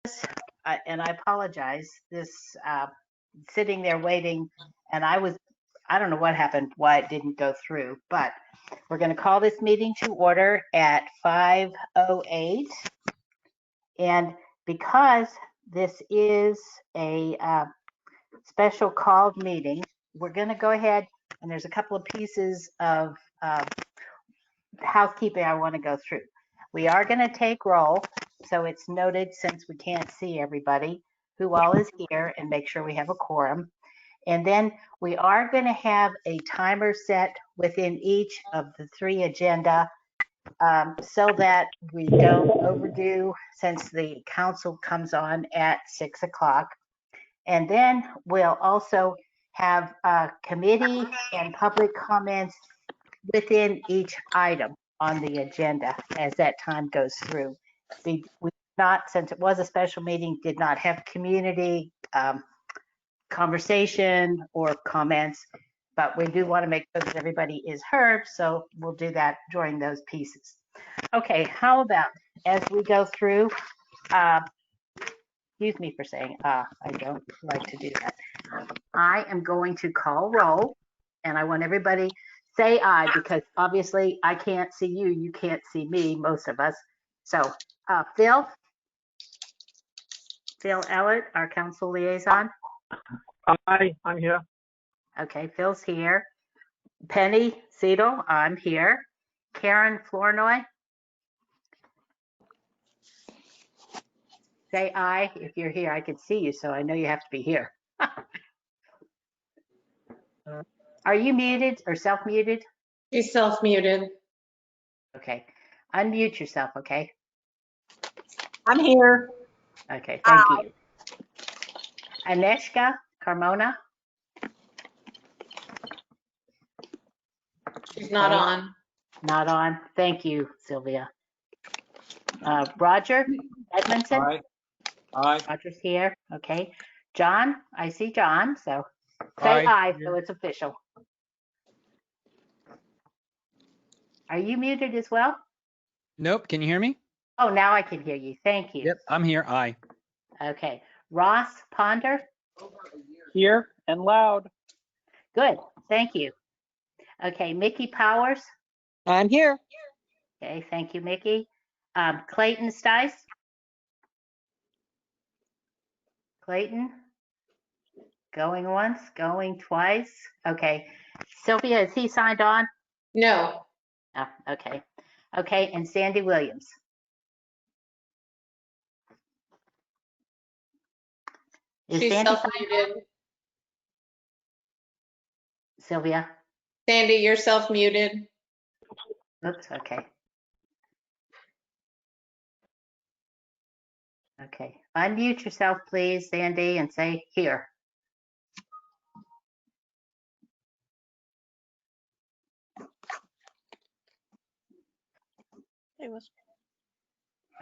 and I apologize, this sitting there waiting, and I don't know what happened, why it didn't go through, but we're going to call this meeting to order at 5:08. And because this is a special called meeting, we're going to go ahead, and there's a couple of pieces of housekeeping I want to go through. We are going to take roll, so it's noted, since we can't see everybody, who all is here, and make sure we have a quorum. And then we are going to have a timer set within each of the 3 agenda, so that we don't overdo, since the council comes on at 6 o'clock. And then we'll also have committee and public comments within each item on the agenda as that time goes through. We not, since it was a special meeting, did not have community conversation or comments, but we do want to make sure that everybody is heard, so we'll do that during those pieces. Okay, how about as we go through, excuse me for saying I don't like to do that. I am going to call roll, and I want everybody say aye, because obviously I can't see you, you can't see me, most of us. So Phil Ellett, our council liaison. Aye, I'm here. Okay, Phil's here. Penny Seidel, I'm here. Karen Flournoy. Say aye if you're here. I can see you, so I know you have to be here. Are you muted or self-muted? She's self-muted. Okay. Unmute yourself, okay? I'm here. Okay, thank you. Aneshka Carmona. She's not on. Not on. Thank you, Sylvia. Roger Edmondson. Aye. Aye. Roger's here. Okay. John, I see John, so say aye, so it's official. Are you muted as well? Nope. Can you hear me? Oh, now I can hear you. Thank you. Yep, I'm here. Aye. Okay. Ross Ponder. Here and loud. Good. Thank you. Okay. Mickey Powers. I'm here. Okay. Thank you, Mickey. Clayton Stice. Clayton. Going once, going twice. Okay. Sylvia, is he signed on? No. Oh, okay. Okay. And Sandy Williams. Is She's Sandy self-muted. Sylvia? Sandy, you're self-muted. Oops. Okay. Okay. Unmute yourself, please, Sandy, and say here.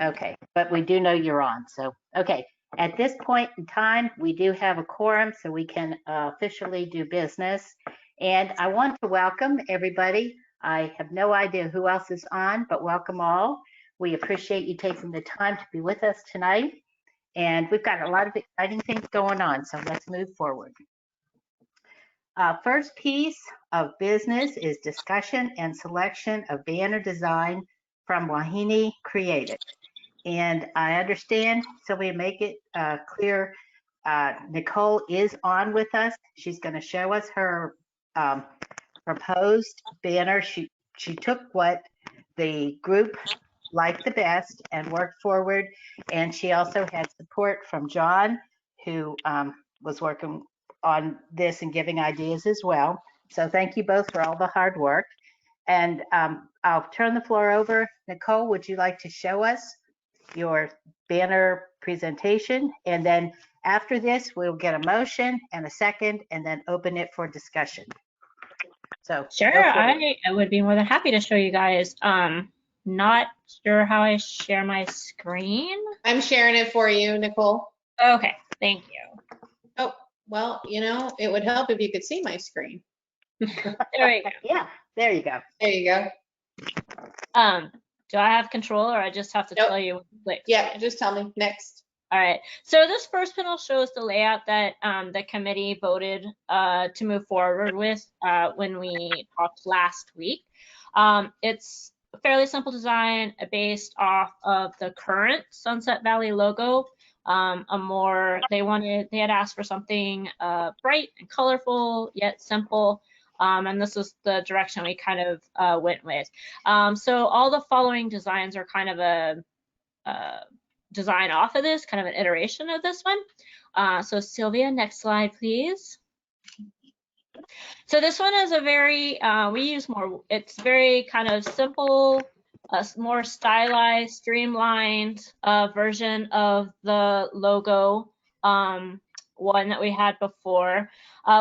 Okay, but we do know you're on, so, okay. At this point in time, we do have a quorum, so we can officially do business. And I want to welcome everybody. I have no idea who else is on, but welcome all. We appreciate you taking the time to be with us tonight. And we've got a lot of exciting things going on, so let's move forward. First piece of business is discussion and selection of banner design from Wahine Creative. And I understand, so we make it clear, Nicole is on with us. She's going to show us her proposed banner. She took what the group liked the best and worked forward. And she also had support from John, who was working on this and giving ideas as well. So thank you both for all the hard work. And I'll turn the floor over. Nicole, would you like to show us your banner presentation? And then after this, we'll get a motion and a second, and then open it for discussion. So sure, I would be more than happy to show you guys. Not sure how I share my screen. I'm sharing it for you, Nicole. Okay, thank you. Oh, well, you know, it would help if you could see my screen. There we go. Yeah, there you go. There you go. Do I have control, or I just have to tell you? Yeah, just tell me. Next. All right, so this first panel shows the layout that the committee voted to move forward with when we talked last week. It's a fairly simple design based off of the current Sunset Valley logo. They had asked for something bright and colorful yet simple, and this is the direction we kind of went with. So all the following designs are kind of a design off of this, kind of an iteration of this one. So Sylvia, next slide, please. So this one is a very, it's very kind of simple, more stylized, streamlined version of the logo one that we had before.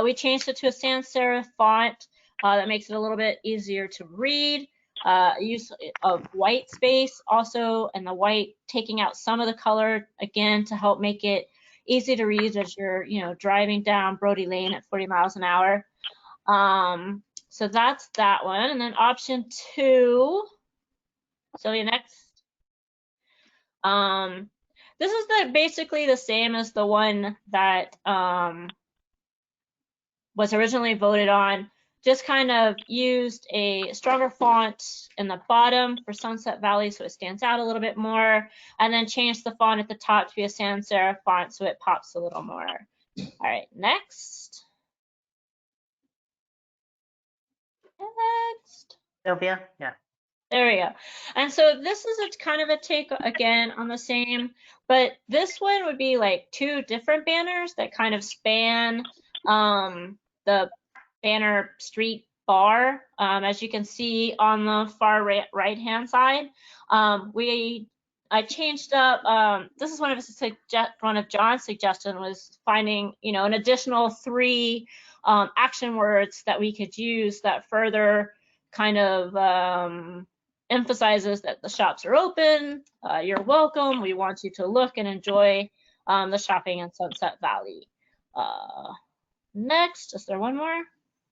We changed it to a sans serif font that makes it a little bit easier to read. Use of white space also, and the white taking out some of the color again to help make it easy to read as you're, driving down Brody Lane at 40 miles an hour. So that's that one. And then option 2, Sylvia, next. This is basically the same as the one that was originally voted on. Just kind of used a stronger font in the bottom for Sunset Valley so it stands out a little bit more, and then changed the font at the top to be a sans serif font so it pops a little more. All right, next. Next. Sylvia? Yeah. There we go. And so this is a kind of a take again on the same, but this one would be like 2 different banners that kind of span the banner street bar. As you can see on the far right hand side, I changed up. This is one of John's suggestion was finding an additional 3 action words that we could use that further kind of emphasizes that the shops are open, you're welcome, we want you to look and enjoy the shopping in Sunset Valley. Next, is there one more?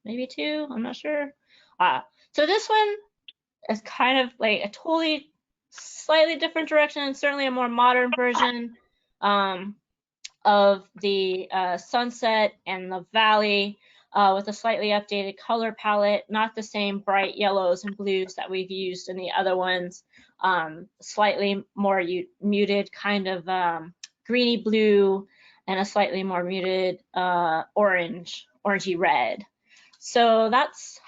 Maybe 2, I'm not sure. So this one is kind of like a totally slightly different direction, and certainly a more modern version of the sunset and the valley. With a slightly updated color palette, not the same bright yellows and blues that we've used in the other ones. Slightly more muted kind of greeny blue and a slightly more muted orangey red. So that's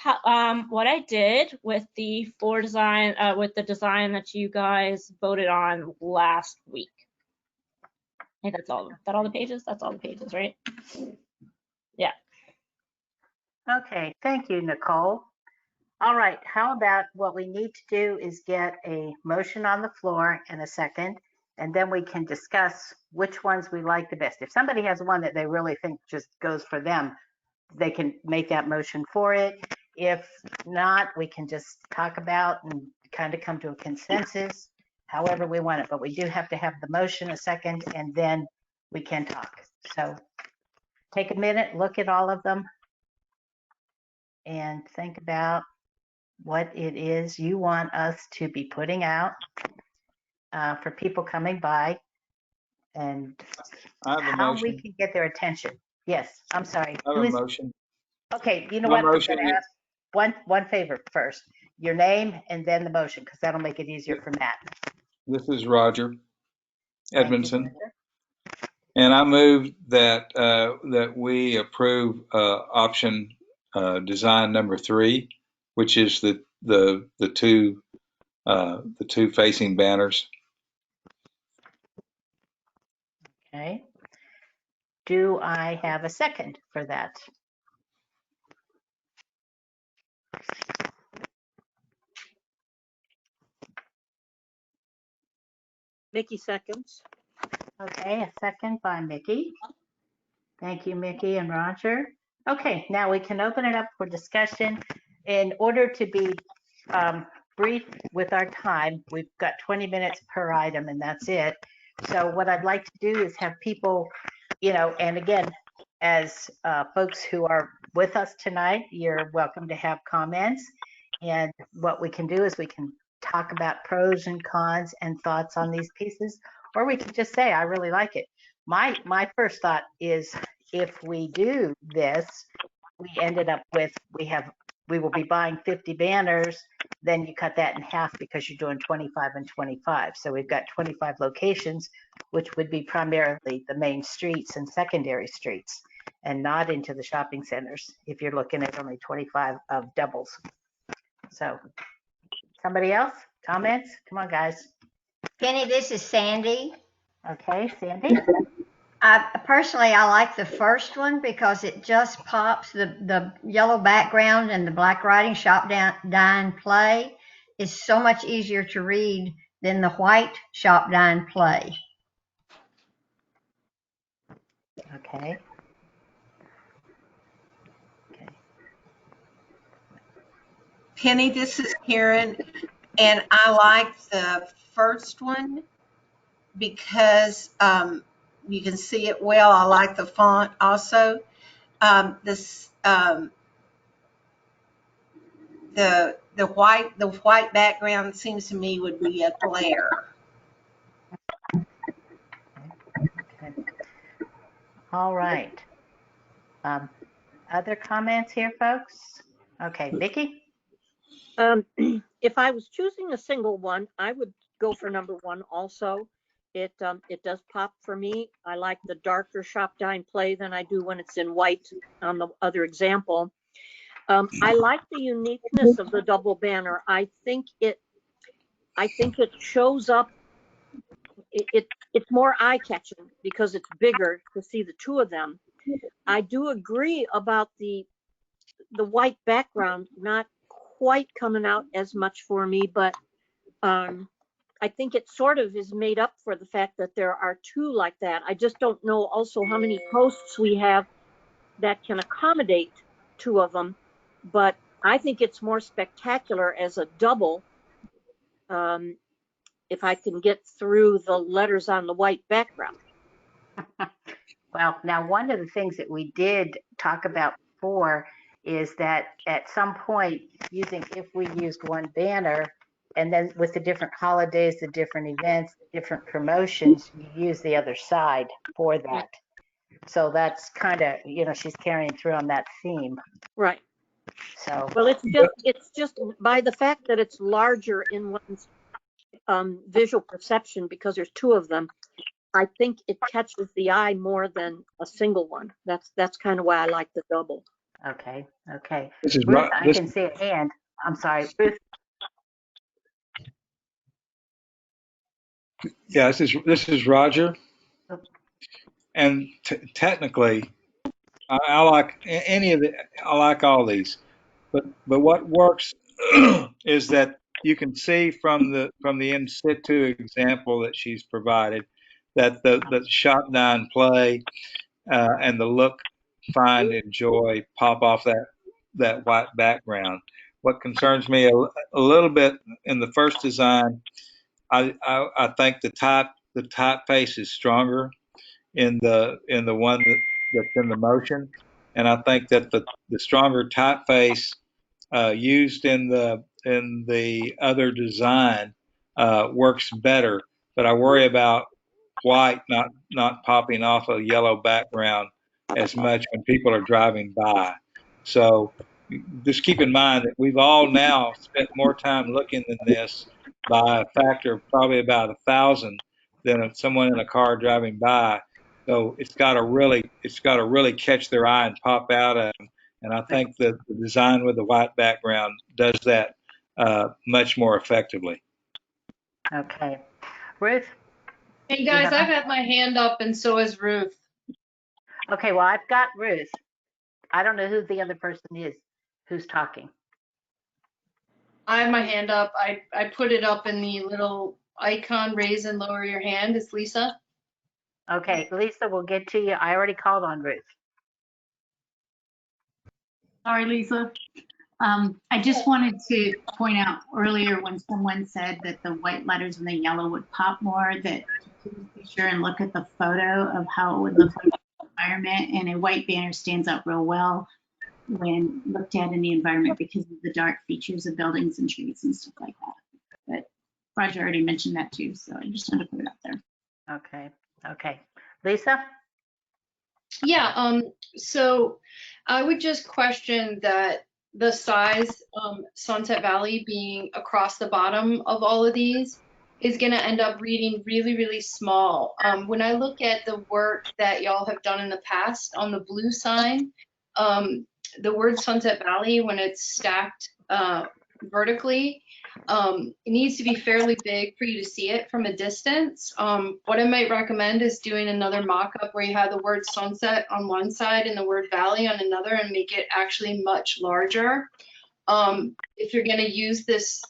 what I did with the design that you guys voted on last week. I think that's all. Is that all the pages? That's all the pages, right? Yeah. Okay, thank you, Nicole. All right, how about what we need to do is get a motion on the floor and a second, and then we can discuss which ones we like the best. If somebody has one that they really think just goes for them, they can make that motion for it. If not, we can just talk about and kind of come to a consensus, however we want it. But we do have to have the motion, a second, and then we can talk. So take a minute, look at all of them, and think about what it is you want us to be putting out for people coming by, and I have a how we motion. can get their attention. Yes, I'm sorry. I have a motion. Okay, you know My what? I'm motion going to ask one favor first. Your name and then the motion, because that'll make it easier for Matt. This is Roger Thank you, Edmondson, Roger. and I move that we approve option design number 3, which is the two facing banners. Okay. Do I have a second for that? Mickey seconds. Okay, a second by Mickey. Thank you, Mickey and Roger. Okay, now we can open it up for discussion. In order to be brief with our time, we've got 20 minutes per item and that's it. So what I'd like to do is have people, and again, as folks who are with us tonight, you're welcome to have comments. And what we can do is we can talk about pros and cons and thoughts on these pieces, or we could just say, I really like it. My first thought is if we do this, we ended up with, we will be buying 50 banners, then you cut that in half because you're doing 25 and 25. So we've got 25 locations, which would be primarily the main streets and secondary streets and not into the shopping centers if you're looking at only 25 of doubles. So somebody else? Comments? Come on, guys. Penny, this is Sandy. Okay, Sandy? Personally, I like the first one because it just pops. The yellow background and the black writing, shop, dine, play, is so much easier to read than the white shop, dine, play. Okay. Penny, this is Karen, and I like the first one because you can see it well. I like the font also. The white background seems to me would be a glare. Okay. All right. Other comments here, folks? Okay, Vicki? If I was choosing a single one, I would go for number 1 also. It does pop for me. I like the darker shop, dine, play than I do when it's in white on the other example. I like the uniqueness of the double banner. I think it shows up. It's more eye-catching because it's bigger to see the two of them. I do agree about the white background not quite coming out as much for me, but I think it sort of is made up for the fact that there are two like that. I just don't know also how many posts we have that can accommodate two of them, but I think it's more spectacular as a double if I can get through the letters on the white background. Well, now one of the things that we did talk about before is that at some point if we used one banner and then with the different holidays, the different events, different promotions, you use the other side for that. So that's kind of, she's carrying through on that theme. Right. So, well, it's just by the fact that it's larger in one's visual perception because there's two of them. I think it catches the eye more than a single one. That's kind of why I like the double. okay. This is Ruth, I can see a hand. I'm sorry, Ruth. Yeah, this is Roger. And technically, I like I like all these, but what works is that you can see from the in situ example that she's provided that the shop, dine, play and the look, find, enjoy pop off that white background. What concerns me a little bit in the first design, I think the typeface is stronger in the one that's in the motion, and I think that the stronger typeface used in the other design works better. But I worry about white not popping off a yellow background as much when people are driving by. So just keep in mind that we've all now spent more time looking than this by a factor of probably about 1,000 than someone in a car driving by. So it's got to really catch their eye and pop out at them. And I think that the design with the white background does that much more effectively. Okay. Ruth? Hey guys, I've had my hand up and so has Ruth. Okay, well, I've got Ruth. I don't know who the other person is who's talking. I have my hand up. I put it up in the little icon, raise and lower your hand. It's Lisa. Okay, Lisa, we'll get to you. I already called on Ruth. Sorry, Lisa. I just wanted to point out earlier when someone said that the white letters and the yellow would pop more, that please be sure and look at the photo of how it would look like in the environment, and a white banner stands out real well when looked at in the environment because of the dark features of buildings and trees and stuff like that. But Roger already mentioned that too, so I just wanted to put it out there. Okay. Okay. Lisa? Yeah, so I would just question that the size, Sunset Valley being across the bottom of all of these is going to end up reading really, really small. When I look at the work that y'all have done in the past on the blue sign, the word Sunset Valley, when it's stacked vertically, it needs to be fairly big for you to see it from a distance. What I might recommend is doing another mock-up where you have the word sunset on one side and the word valley on another and make it actually much larger. If you're going to use this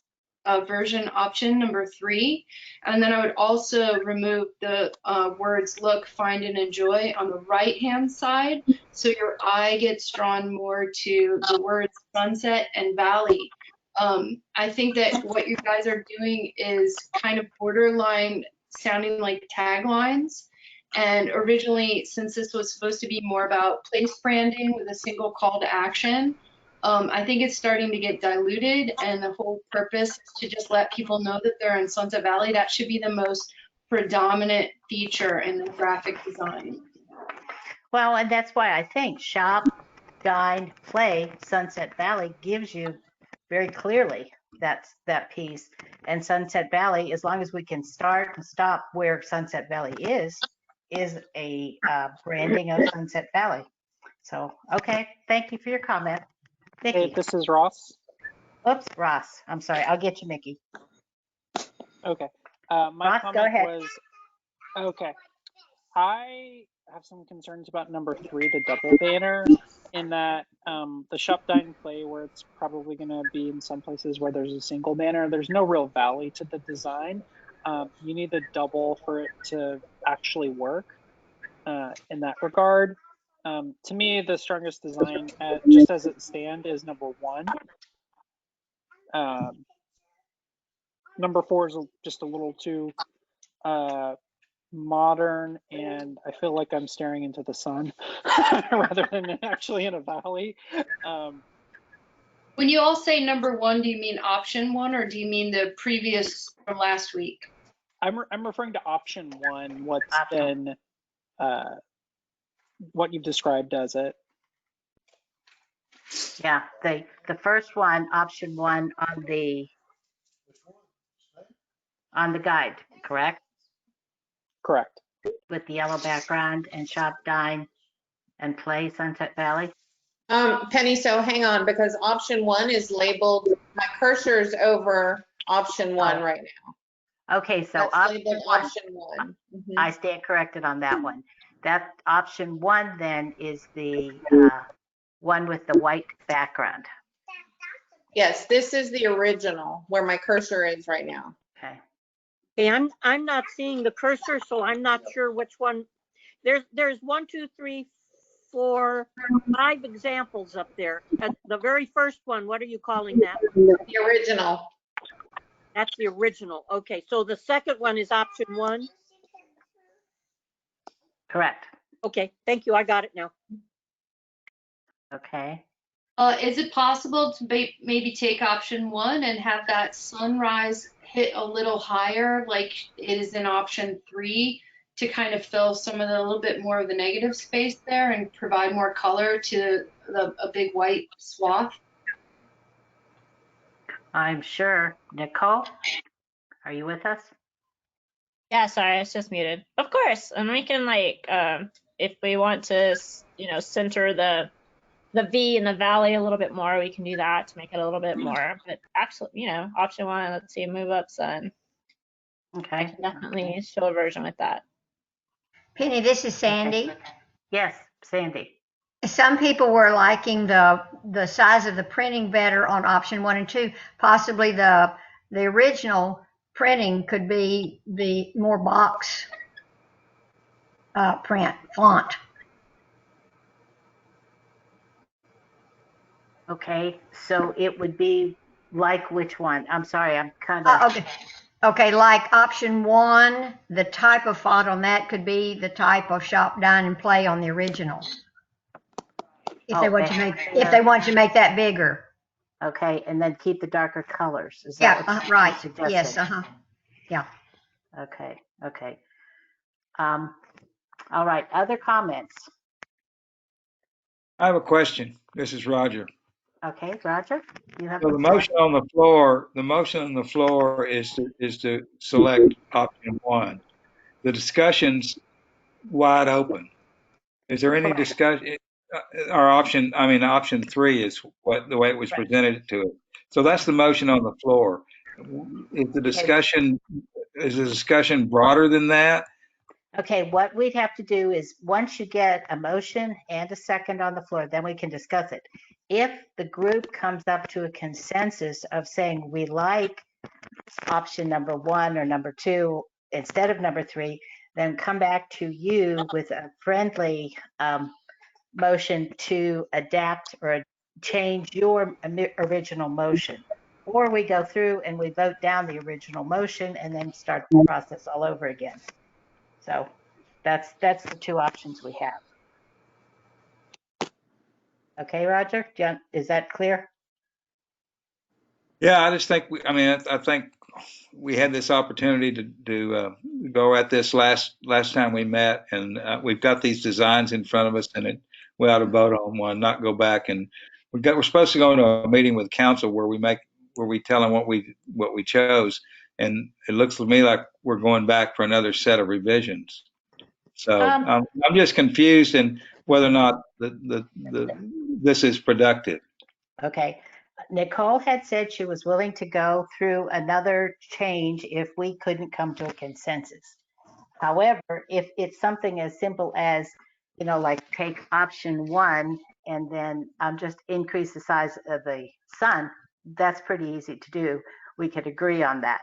version option number 3, and then I would also remove the words look, find, and enjoy on the right-hand side, so your eye gets drawn more to the words sunset and valley. I think that what you guys are doing is kind of borderline sounding like taglines. And originally, since this was supposed to be more about place branding with a single call to action, I think it's starting to get diluted, and the whole purpose is to just let people know that they're in Sunset Valley. That should be the most predominant feature in the graphic design. Well, and that's why I think shop, dine, play, Sunset Valley gives you very clearly that piece. And Sunset Valley, as long as we can start and stop where Sunset Valley is a branding of Sunset Valley. So, okay, thank you for your comment. Hey, Mickey. this is Ross. Oops, Ross. I'm sorry. I'll get you, Mickey. Okay. My Ross, go comment ahead. was, okay. I have some concerns about number 3, the double banner, in that the shop, dine, play, where it's probably going to be in some places where there's a single banner, there's no real valley to the design. You need the double for it to actually work in that regard. To me, the strongest design, just as it stands, is number 1. Number 4 is just a little too modern, and I feel like I'm staring into the sun rather than actually in a valley. When you all say number 1, do you mean option 1 or do you mean the previous from last week? I'm referring to option 1, what's been what you've described as it. Yeah, the first one, option 1 on the guide, correct? Correct. With the yellow background and shop, dine, and play Sunset Valley. Penny, so hang on, because option 1 is labeled, my cursor's over option 1 right now. Okay, so That's option labeled 1, option 1. Mhm. I stand corrected on that one. That option 1 then is the one with the white background. Yes, this is the original where my cursor is right now. Okay. Okay, I'm not seeing the cursor, so I'm not sure which one. There's 1, 2, 3, 4, 5 examples up there. The very first one, what are you calling that? The original. That's the original. Okay, so the second one is option 1. Correct. Okay, thank you. I got it now. Okay. Is it possible to maybe take option 1 and have that sunrise hit a little higher, like it is in option 3, to kind of fill some of the, a little bit more of the negative space there and provide more color to a big white swath? I'm sure. Nicole, are you with us? Yeah, sorry, it's just muted. Of course, and we can like, if we want to, center the V in the valley a little bit more, we can do that to make it a little bit more. But actually, option 1, let's see, move up sun. Okay. I can definitely show a version with that. Penny, this is Sandy. Yes, Sandy. Some people were liking the size of the printing better on option 1 and 2. Possibly the original printing could be the more box print font. Okay, so it would be like which one? I'm sorry, I'm kind of. Okay, like option 1, the type of font on that could be the type of shop, dine, and play on the original. If they want to make that bigger. Okay, and then keep the darker colors. Is that what you're right. suggesting? Yes. Yeah. Okay. All right, other comments? I have a question. This is Roger. Okay, Roger, you have So the floor. the motion on the floor is to select option one. The discussion's wide open. Is there any Correct. discussion? Our option, I mean, option three is what the way it was Right. presented to it. So that's the motion on the floor. Is Okay. the discussion broader than that? Okay, what we'd have to do is once you get a motion and a second on the floor, then we can discuss it. If the group comes up to a consensus of saying we like option number one or number two instead of number three, then come back to you with a friendly motion to adapt or change your original motion. Or we go through and we vote down the original motion and then start the process all over again. So that's the two options we have. Okay, Roger, is that clear? Yeah, I just think I mean, I think we had this opportunity to go at this last time we met, and we've got these designs in front of us, and we ought to vote on one, not go back. And we're supposed to go into a meeting with council where we tell them what we chose, and it looks to me like we're going back for another set of revisions. So I'm just confused in whether or not this is productive. Okay. Nicole had said she was willing to go through another change if we couldn't come to a consensus. However, if it's something as simple as, like take option one and then just increase the size of the sun, that's pretty easy to do. We could agree on that.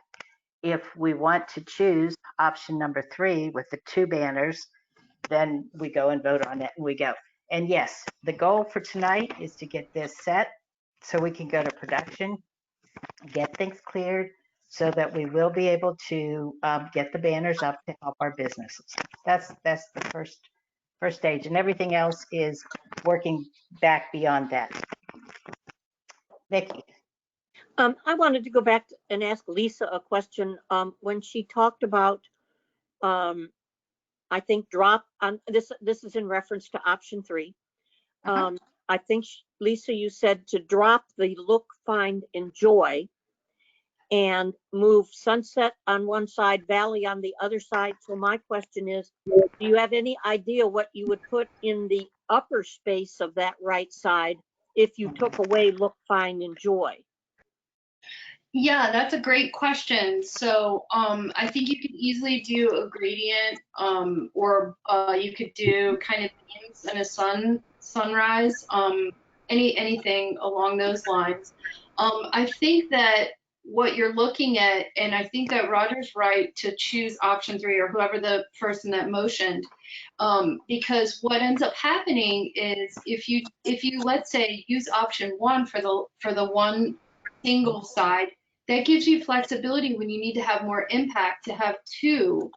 If we want to choose option number three with the two banners, then we go and vote on it and we go. And yes, the goal for tonight is to get this set so we can go to production, get things cleared so that we will be able to get the banners up to help our businesses. That's the first stage, and everything else is working back beyond that. Nikki. I wanted to go back and ask Lisa a question. When she talked about, I think drop on this is in reference to option three. I think Lisa, you said to drop the look, find, enjoy, and move sunset on one side, valley on the other side. So my question is, do you have any idea what you would put in the upper space of that right side if you took away look, find, enjoy? Yeah, that's a great question. So I think you could easily do a gradient, or you could do kind of beams and a sunrise, anything along those lines. I think that what you're looking at, and I think that Roger's right to choose option three or whoever the person that motioned, because what ends up happening is if you let's say use option one for the one single side, that gives you flexibility when you need to have more impact to have two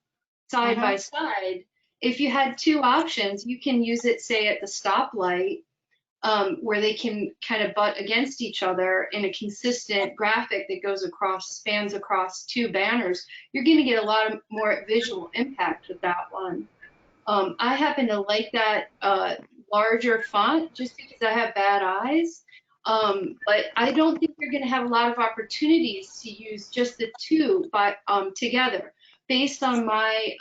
side by side. If you had two options, you can use it, say, at the stoplight, where they can kind of butt against each other in a consistent graphic that spans across two banners. You're going to get a lot of more visual impact with that one. I happen to like that larger font just because I have bad eyes. But I don't think you're going to have a lot of opportunities to use just the two together. Based on my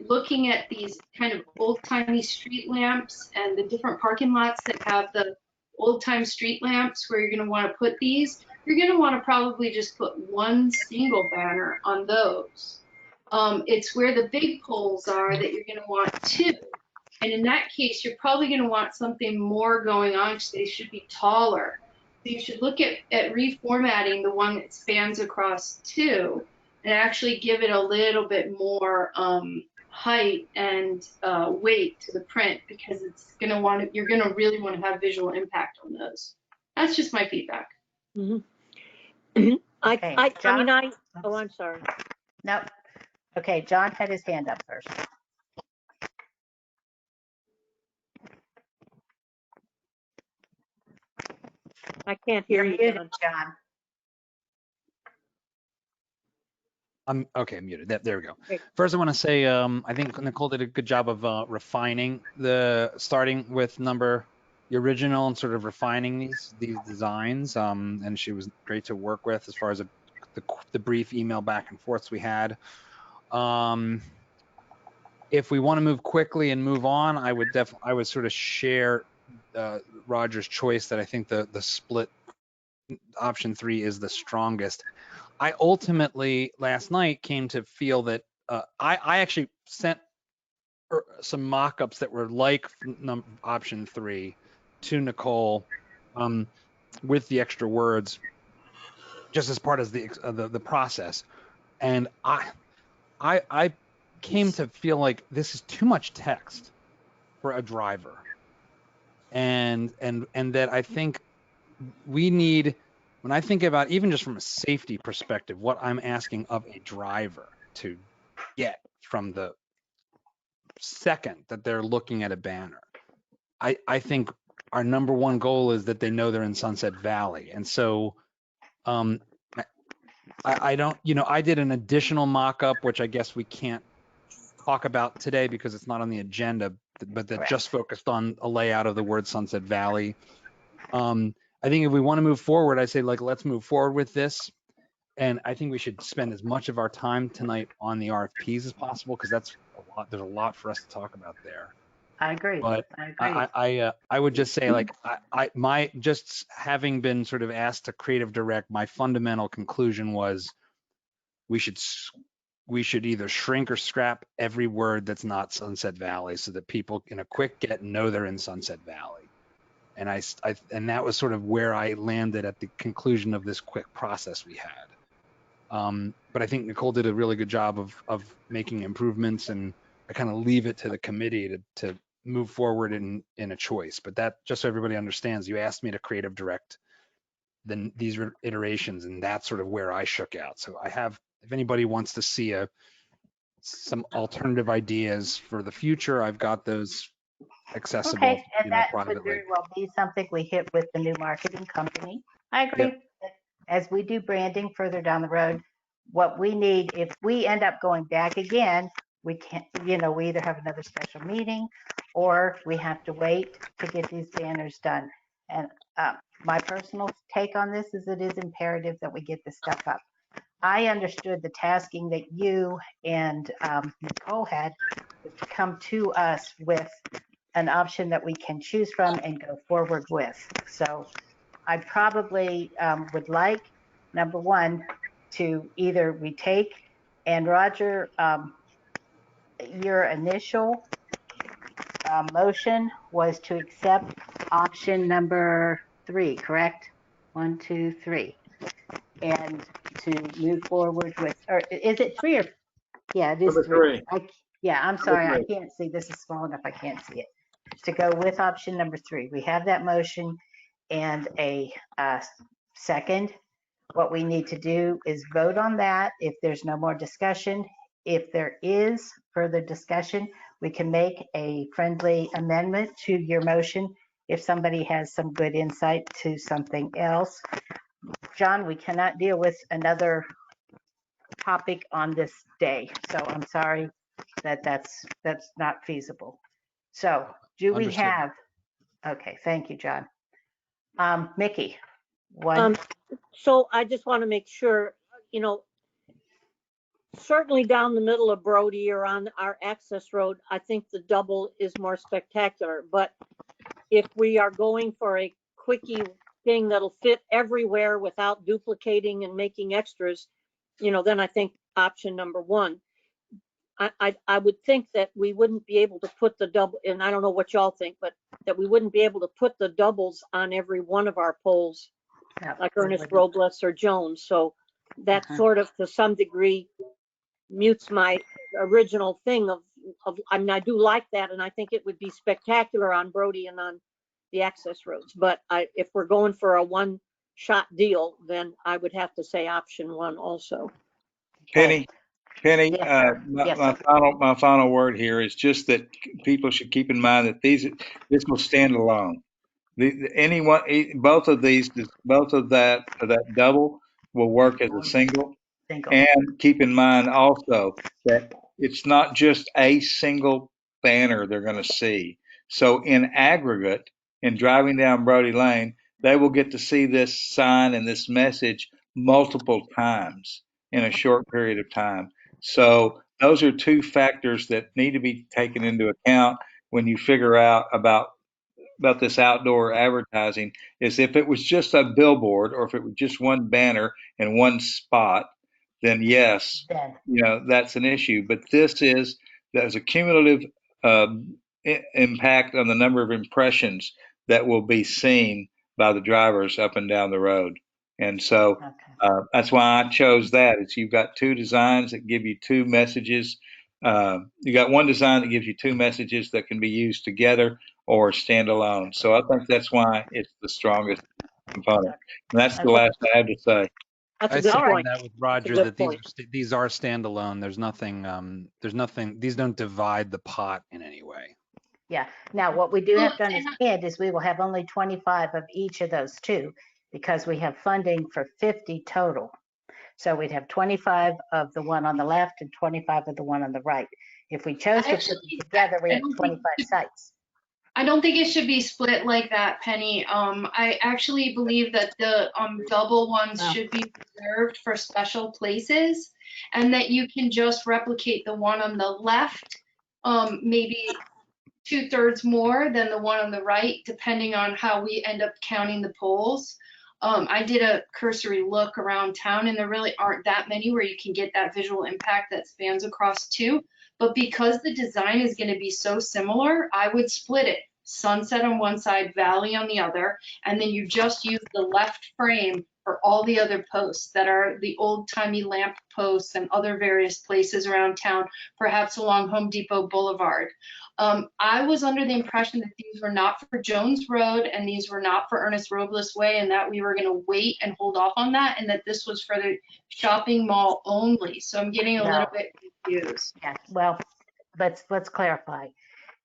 looking at these kind of old-timey street lamps and the different parking lots that have the old-time street lamps where you're going to want to put these, you're going to want to probably just put one single banner on those. It's where the big poles are that you're going to want two. And in that case, you're probably going to want something more going on, so they should be taller. So you should look at reformatting the one that spans across two and actually give it a little bit more height and weight to the print, because you're going to really want to have visual impact on those. That's just my feedback. Okay, John? I'm sorry. No. Okay, John had his hand up first. I can't hear you, muted, John. John. I'm okay, muted. There we go. Okay. First, I want to say I think Nicole did a good job of refining starting with the original and sort of refining these designs. And she was great to work with as far as the brief email back and forths we had. If we want to move quickly and move on, I would sort of share Roger's choice that I think the split option 3 is the strongest. I ultimately last night came to feel that I actually sent some mock-ups that were like option 3 to Nicole with the extra words just as part of the process. And I came to feel like this is too much text for a driver. And that I think we need, when I think about even just from a safety perspective, what I'm asking of a driver to get from the second that they're looking at a banner, I think our number one goal is that they know they're in Sunset Valley. And so I don't, I did an additional mock-up, which I guess we can't talk about today because it's not on the agenda, but that just focused on a layout of the word Sunset Valley. I think if we want to move forward, I say let's move forward with this. And I think we should spend as much of our time tonight on the RFPs as possible, because that's a lot. There's a lot for us to talk about there. I agree. But I would just say, my just having been sort of asked to creative direct, my fundamental conclusion was we should either shrink or scrap every word that's not Sunset Valley, so that people in a quick get know they're in Sunset Valley. And and that was sort of where I landed at the conclusion of this quick process we had. But I think Nicole did a really good job of making improvements, and I kind of leave it to the committee to move forward in a choice. But that, just so everybody understands, you asked me to creative direct these iterations, and that's sort of where I shook out. So I have, if anybody wants to see some alternative ideas for the future, I've got those accessible, Okay, and that would privately. very well be something we hit with the new marketing company. I agree. Yep. As we do branding further down the road, what we need, if we end up going back again, we can't, we either have another special meeting or we have to wait to get these banners done. And my personal take on this is it is imperative that we get this stuff up. I understood the tasking that you and Nicole had was to come to us with an option that we can choose from and go forward with. So I probably would like, number one, to either retake, and Roger, your initial motion was to accept option number 3, correct? 1, 2, 3. And to move forward with, or is it 3 or, yeah, it is Number 3. 3. Yeah, I'm sorry, I Number can't see. This is small enough, I can't see it. To go with option number 3. We have that motion and a second. What we need to do is vote on that if there's no more discussion. If there is further discussion, we can make a friendly amendment to your motion if somebody has some good insight to something else. John, we cannot deal with another topic on this day, so I'm sorry that that's not feasible. So do we Understood. have, okay, thank you, John. Mickey, one. So I just want to make sure, certainly down the middle of Brody or on our access road, I think the double is more spectacular. But if we are going for a quickie thing that'll fit everywhere without duplicating and making extras, then I think option number 1. I would think that we wouldn't be able to put the double, and I don't know what y'all think, but that we wouldn't be able to put the doubles on every one of our poles, like Ernest Robles or Jones. So that sort of, to some degree, mutes my original thing of, I mean, I do like that, and I think it would be spectacular on Brody and on the access roads. But if we're going for a one-shot deal, then I would have to say option 1 also. Penny, Yes, sir. my final word here is just that people should keep in mind that this will stand alone. Both of that double will work as a single. Single. And keep in mind also that it's not just a single banner they're going to see. So in aggregate, in driving down Brody Lane, they will get to see this sign and this message multiple times in a short period of time. So those are two factors that need to be taken into account when you figure out about this outdoor advertising. Is if it was just a billboard or if it was just one banner in one spot, then yes, Then, that's an issue. But there's a cumulative impact on the number of impressions that will be seen by the drivers up and down the road. And so okay. that's why I chose that. It's you've got two designs that give you two messages. You got one design that gives you two messages that can be used together or standalone. So I think that's why it's the strongest component. And that's the Okay. last I have to say. That's I a good second point. that with That's a Roger good that point. these are standalone. There's nothing, these don't divide the pot in any way. Yeah. Now, what we do Well, have to and understand is we will have only 25 of each of those two because we have funding for 50 total. So we'd have 25 of the one on the left and 25 of the one on the right. If we chose to put them together, we have 25 sites. I don't think it should be split like that, Penny. I actually believe that the double ones Oh. should be reserved for special places, and that you can just replicate the one on the left, maybe 2/3 more than the one on the right, depending on how we end up counting the poles. I did a cursory look around town, and there really aren't that many where you can get that visual impact that spans across two. But because the design is going to be so similar, I would split it. Sunset on one side, Valley on the other, and then you just use the left frame for all the other posts that are the old-timey lamp posts and other various places around town, perhaps along Home Depot Boulevard. I was under the impression that these were not for Jones Road and these were not for Ernest Robles Way, and that we were going to wait and hold off on that, and that this was for the shopping mall only. So I'm getting a No. little bit confused. Yeah. Well, let's clarify.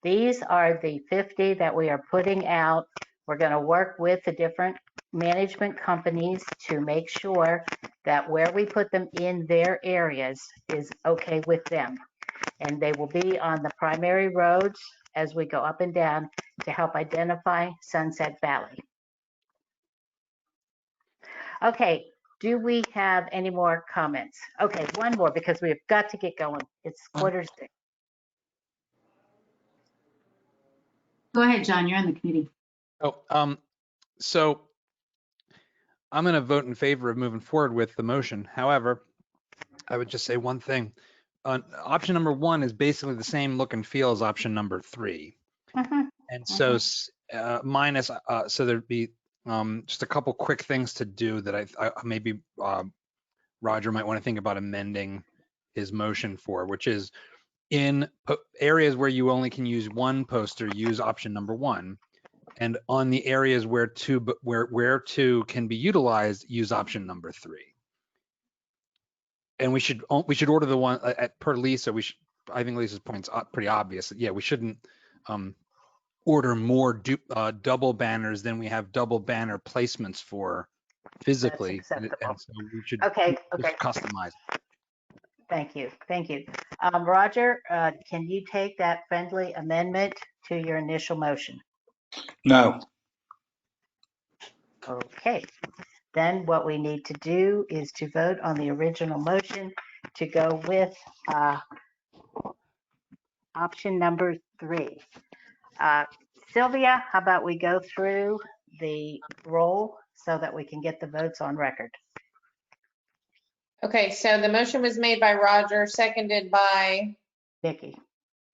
These are the 50 that we are putting out. We're going to work with the different management companies to make sure that where we put them in their areas is okay with them. And they will be on the primary roads as we go up and down to help identify Sunset Valley. Okay, do we have any more comments? Okay, one more because we've got to get going. It's 5:45. Go ahead, John, you're on the committee. Oh, so I'm going to vote in favor of moving forward with the motion. However, I would just say one thing. Option number 1 is basically the same look and feel as option number 3. And so minus, so there'd be just a couple quick things to do that I maybe Roger might want to think about amending his motion for, which is in areas where you only can use one poster, use option number 1. And on the areas where two can be utilized, use option number 3. And we should order the one per Lisa. I think Lisa's point's pretty obvious. Yeah, we shouldn't order more double banners than we have double banner placements for physically. That's acceptable. And so we should Okay. just customize it. Thank you. Roger, can you take that friendly amendment to your initial motion? No. Okay. Then what we need to do is to vote on the original motion to go with option number 3. Sylvia, how about we go through the roll so that we can get the votes on record? Okay, so the motion was made by Roger, seconded by Vicki?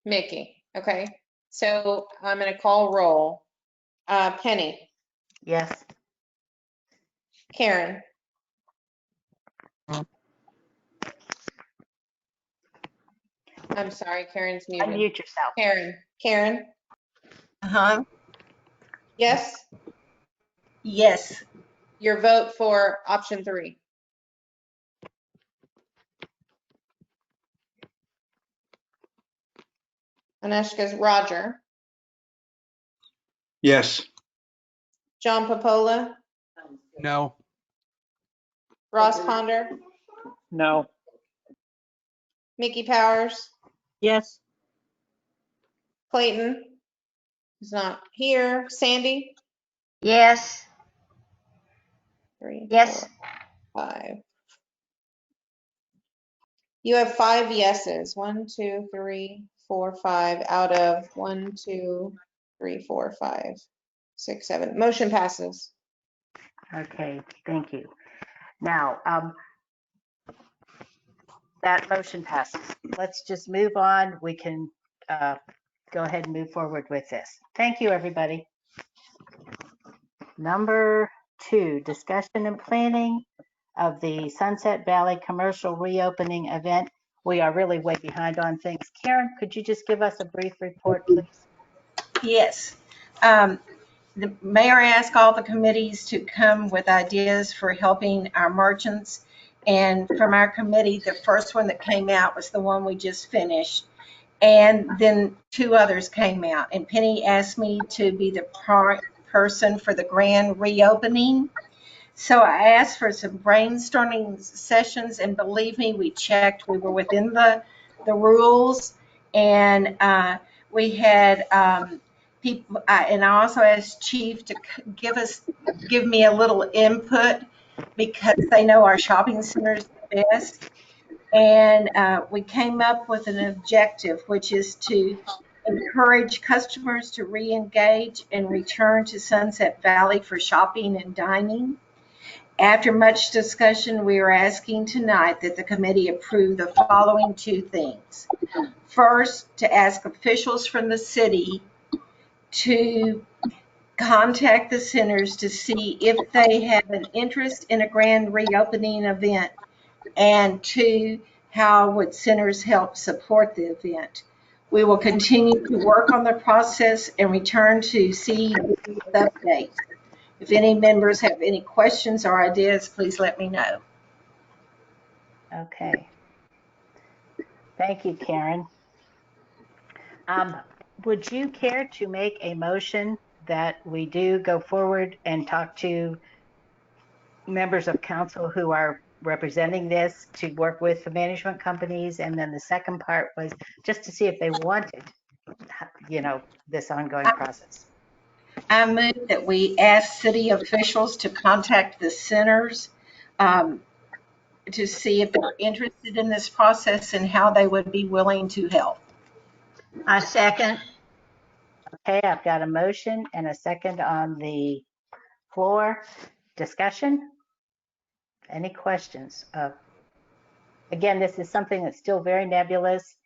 Mickey. Okay, so I'm going to call roll. Penny, Yes. Karen, I'm sorry, Karen's muted. Unmute yourself. Karen, Uh-huh. yes, Yes. your vote for option 3. Aneshka's Roger, Yes. John Popola, No. Ross Ponder, No. Mickey Powers, Yes. Clayton is not here. Sandy, Yes. 3, Yes. 4, 5. You have 5 yeses. 1, 2, 3, 4, 5 out of 1, 2, 3, 4, 5, 6, 7. Motion passes. Okay, thank you. Now, that motion passes. Let's just move on. We can go ahead and move forward with this. Thank you, everybody. Number 2, discussion and planning of the Sunset Valley commercial reopening event. We are really way behind on things. Karen, could you just give us a brief report, please? Yes. The mayor asked all the committees to come with ideas for helping our merchants. And from our committee, the first one that came out was the one we just finished. And then 2 others came out. And Penny asked me to be the person for the grand reopening. So I asked for some brainstorming sessions, and believe me, we checked. We were within the rules, and we had people. And I also asked Chief to give me a little input because they know our shopping centers the best. And we came up with an objective, which is to encourage customers to re-engage and return to Sunset Valley for shopping and dining. After much discussion, we are asking tonight that the committee approve the following 2 things. First, to ask officials from the city to contact the centers to see if they have an interest in a grand reopening event, and 2, how would centers help support the event. We will continue to work on the process and return to CED with updates. If any members have any questions or ideas, please let me know. Okay. Thank you, Karen. Would you care to make a motion that we do go forward and talk to members of council who are representing this to work with the management companies? And then the second part was just to see if they wanted, this ongoing process. I move that we ask city officials to contact the centers to see if they're interested in this process and how they would be willing to help. I second. Okay, I've got a motion and a second on the floor. Discussion? Any questions? Again, this is something that's still very nebulous.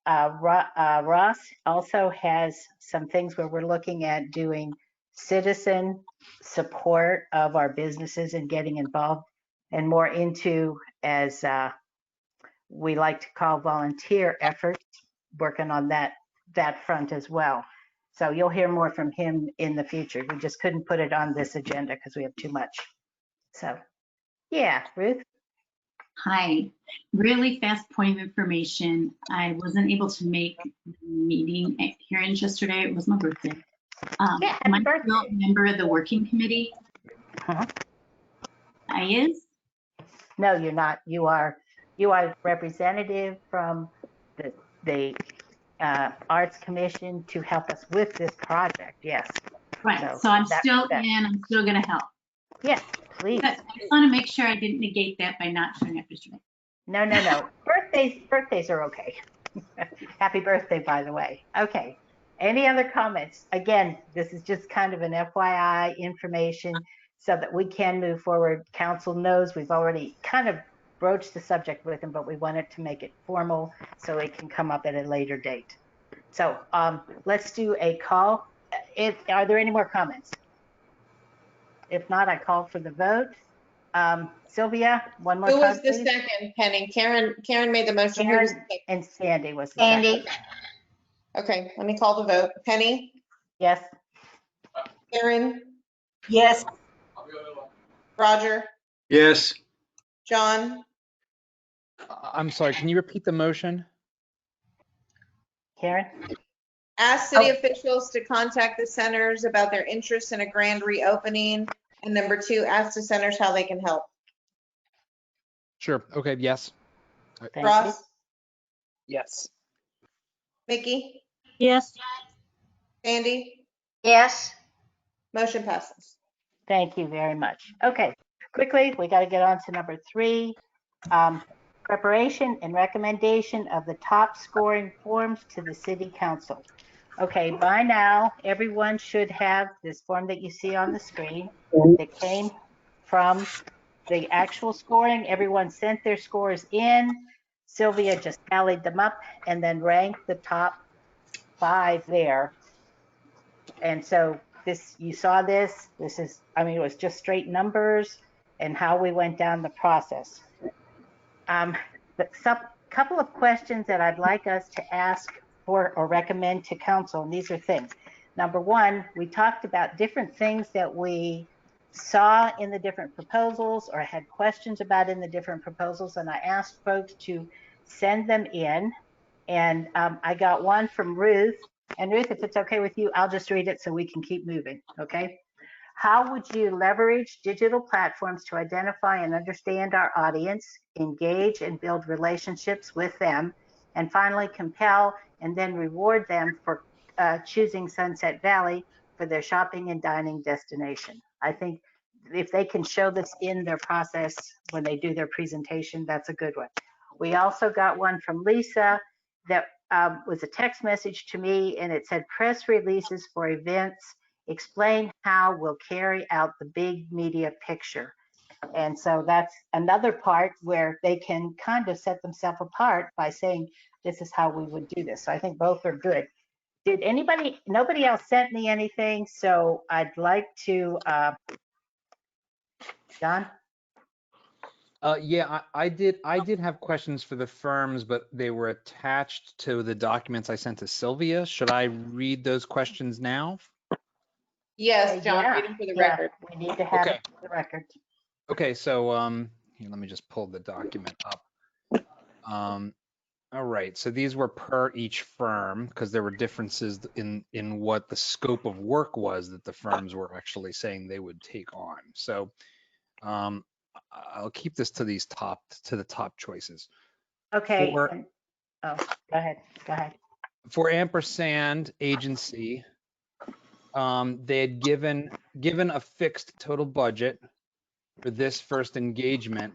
Ross also has some things where we're looking at doing citizen support of our businesses and getting involved and more into, as we like to call, volunteer efforts, working on that front as well. So you'll hear more from him in the future. We just couldn't put it on this agenda because we have too much. So yeah, Ruth. Hi, really fast point of information. I wasn't able to make the meeting at Karen's yesterday. It was my birthday. Yeah, happy Am I birthday. still a member of the working committee? Huh? I is? No, you're not. You are representative from the Arts Commission to help us with this project. Yes. Right. So I'm still in. I'm still going to help. Yes, please. But I just want to make sure I didn't negate that by not showing up yesterday. No. Birthdays are okay. Happy birthday, by the way. Okay. Any other comments? Again, this is just kind of an FYI information so that we can move forward. Council knows we've already kind of broached the subject with them, but we wanted to make it formal so it can come up at a later date. So let's do a call. Are there any more comments? If not, I call for the vote. Sylvia, one more time, Who was the please. second, Penny? Karen made the motion. Who was the second? And Sandy was the Sandy. second. Okay, let me call the vote. Penny, Yes. Karen, Yes. Roger, Yes. John, I'm sorry, can you repeat the motion? Karen? ask city officials to contact the centers about their interest in a grand reopening. And number 2, ask the centers how they can help. Sure. Okay. Yes. Thank you. Ross, Yes. Mickey, Yes. Sandy, Yes. motion passes. Thank you very much. Okay, quickly, we got to get on to number 3. Preparation and recommendation of the top scoring forms to the city council. Okay, by now, everyone should have this form that you see on the screen that came from the actual scoring. Everyone sent their scores in. Sylvia just tallied them up and then ranked the top 5 there. And so this, you saw this is, I mean, it was just straight numbers and how we went down the process. But some couple of questions that I'd like us to ask for or recommend to council, and these are things. Number one, we talked about different things that we saw in the different proposals or had questions about in the different proposals, and I asked folks to send them in. And I got one from Ruth. And Ruth, if it's okay with you, I'll just read it so we can keep moving, okay? How would you leverage digital platforms to identify and understand our audience, engage and build relationships with them, and finally compel and then reward them for choosing Sunset Valley for their shopping and dining destination? I think if they can show this in their process when they do their presentation, that's a good one. We also got one from Lisa that was a text message to me, and it said press releases for events explain how we'll carry out the big media picture. And so that's another part where they can kind of set themselves apart by saying, this is how we would do this. So I think both are good. Did anybody, nobody else sent me anything, so I'd like to, John? Yeah, I did have questions for the firms, but they were attached to the documents I sent to Sylvia. Should I read those questions now? Yes, John, Yeah, read them for the yeah, record. we need to have Okay. it for the record. Okay, so here, let me just pull the document up. All right, so these were per each firm because there were differences in what the scope of work was that the firms were actually saying they would take on. So I'll keep this to the top choices. Okay. For, oh, go ahead. For Ampersand Agency, they had given a fixed total budget for this first engagement.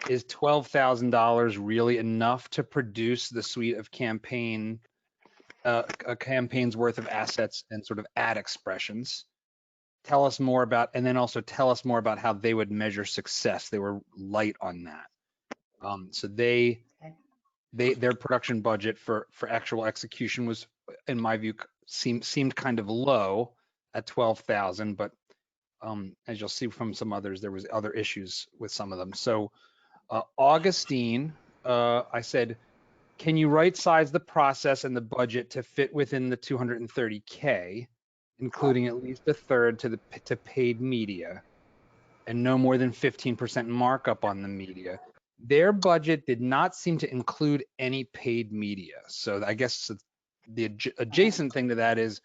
Is $12,000 really enough to produce the suite of a campaign's worth of assets and sort of ad expressions? Tell us more about, and then also tell us more about how they would measure success. They were light on that. So their production budget for actual execution was, in my view, seemed kind of low at 12,000, but as you'll see from some others, there was other issues with some of them. So Augustine, I said, can you right size the process and the budget to fit within the 230K, including at least a third to paid media and no more than 15% markup on the media? Their budget did not seem to include any paid media. So I guess the adjacent thing to that is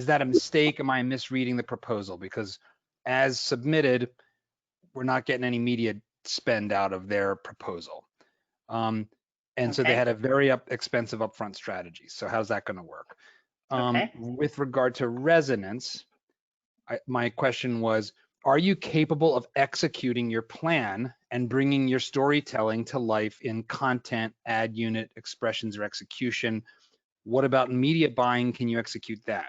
that a mistake? Am I misreading the proposal? Because as submitted, we're not getting any media spend out of their proposal. And so they had a very expensive upfront strategy. So how's that going to work? With regard to resonance, my question was, are you capable of executing your plan and bringing your storytelling to life in content, ad unit, expressions, or execution? What about media buying? Can you execute that?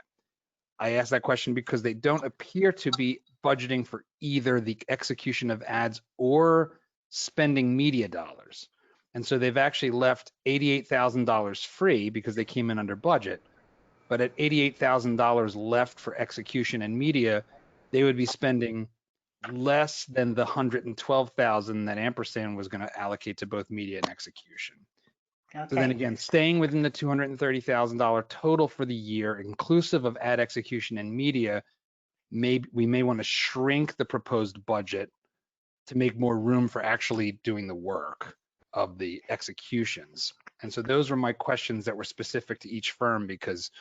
I asked that question because they don't appear to be budgeting for either the execution of ads or spending media dollars. And so they've actually left $88,000 free because they came in under budget. But at $88,000 left for execution and media, they would be spending less than the $112,000 that Ampersand was going to allocate to both media and execution. Okay. So then again, staying within the $230,000 total for the year, inclusive of ad execution and media, we may want to shrink the proposed budget to make more room for actually doing the work of the executions. And so those were my questions that were specific to each firm because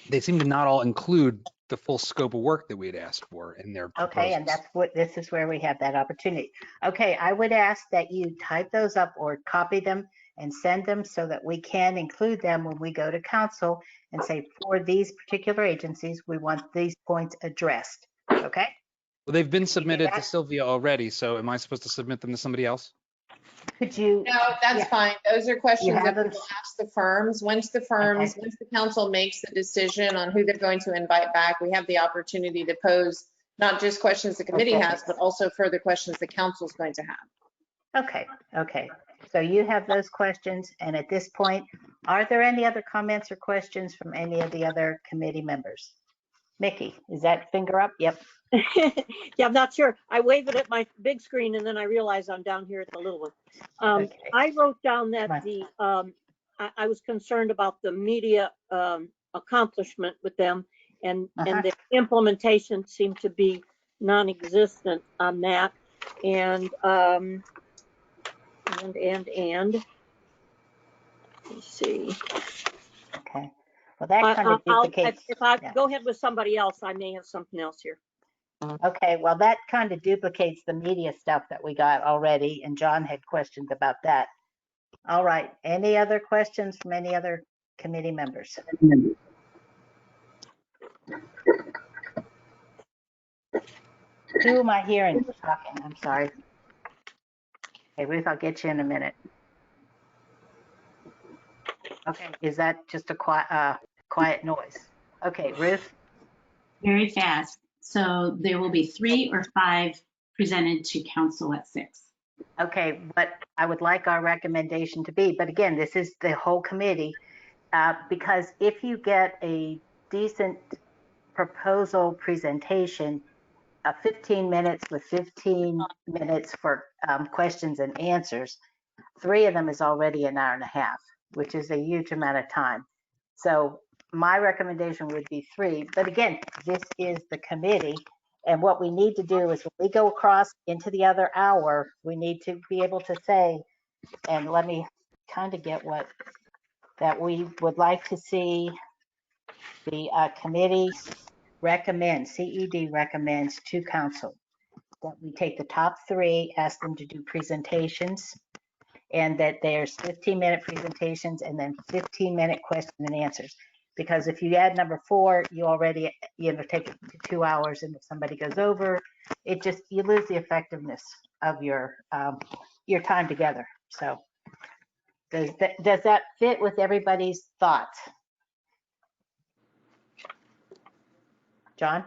they seem to not all include the full scope of work that we had asked for in their Okay, and proposals. this is where we have that opportunity. Okay, I would ask that you type those up or copy them and send them so that we can include them when we go to council and say, for these particular agencies, we want these points addressed. Okay? Well, they've been Can you do submitted to that? Sylvia already, so am I supposed to submit them to somebody else? Could you? No, that's Yeah, fine. Those are you questions have that we them. will ask the firms. Once the Okay, council makes the decision on who they're going to invite back, we have the opportunity to pose not just questions the committee has, but also further questions the council's going to have. okay, okay. So you have those questions, and at this point, are there any other comments or questions from any of the other committee members? Mickey, is that finger up? Yep. Yeah, I'm not sure. I wave it at my big screen and then I realize I'm down here at the little one. Okay. I wrote down that Come on. I was concerned about the media accomplishment with them and the implementation seemed to be non-existent on that. And let's see. Okay. Well, that kind of duplicates. If I Yeah. go ahead with somebody else, I may have something else here. Okay, well, that kind of duplicates the media stuff that we got already, and John had questions about that. All right, any other questions from any other committee members? Who am I hearing talking? I'm sorry. Hey, Ruth, I'll get you in a minute. Okay, is that just a quiet noise? Okay, Ruth? Very fast. So there will be 3 or 5 presented to council at 6. Okay, what I would like our recommendation to be, but again, this is the whole committee, because if you get a decent proposal presentation, 15 minutes with 15 minutes for questions and answers, 3 of them is already an hour and a half, which is a huge amount of time. So my recommendation would be 3, but again, this is the committee. And what we need to do is when we go across into the other hour, we need to be able to say, and let me kind of get what that we would like to see the committee recommend, CED recommends to council that we take the top 3, ask them to do presentations, and that there's 15-minute presentations and then 15-minute question and answers. Because if you add number 4, you already, take it to 2 hours, and if somebody goes over, you lose the effectiveness of your time together. So does that fit with everybody's thoughts? John?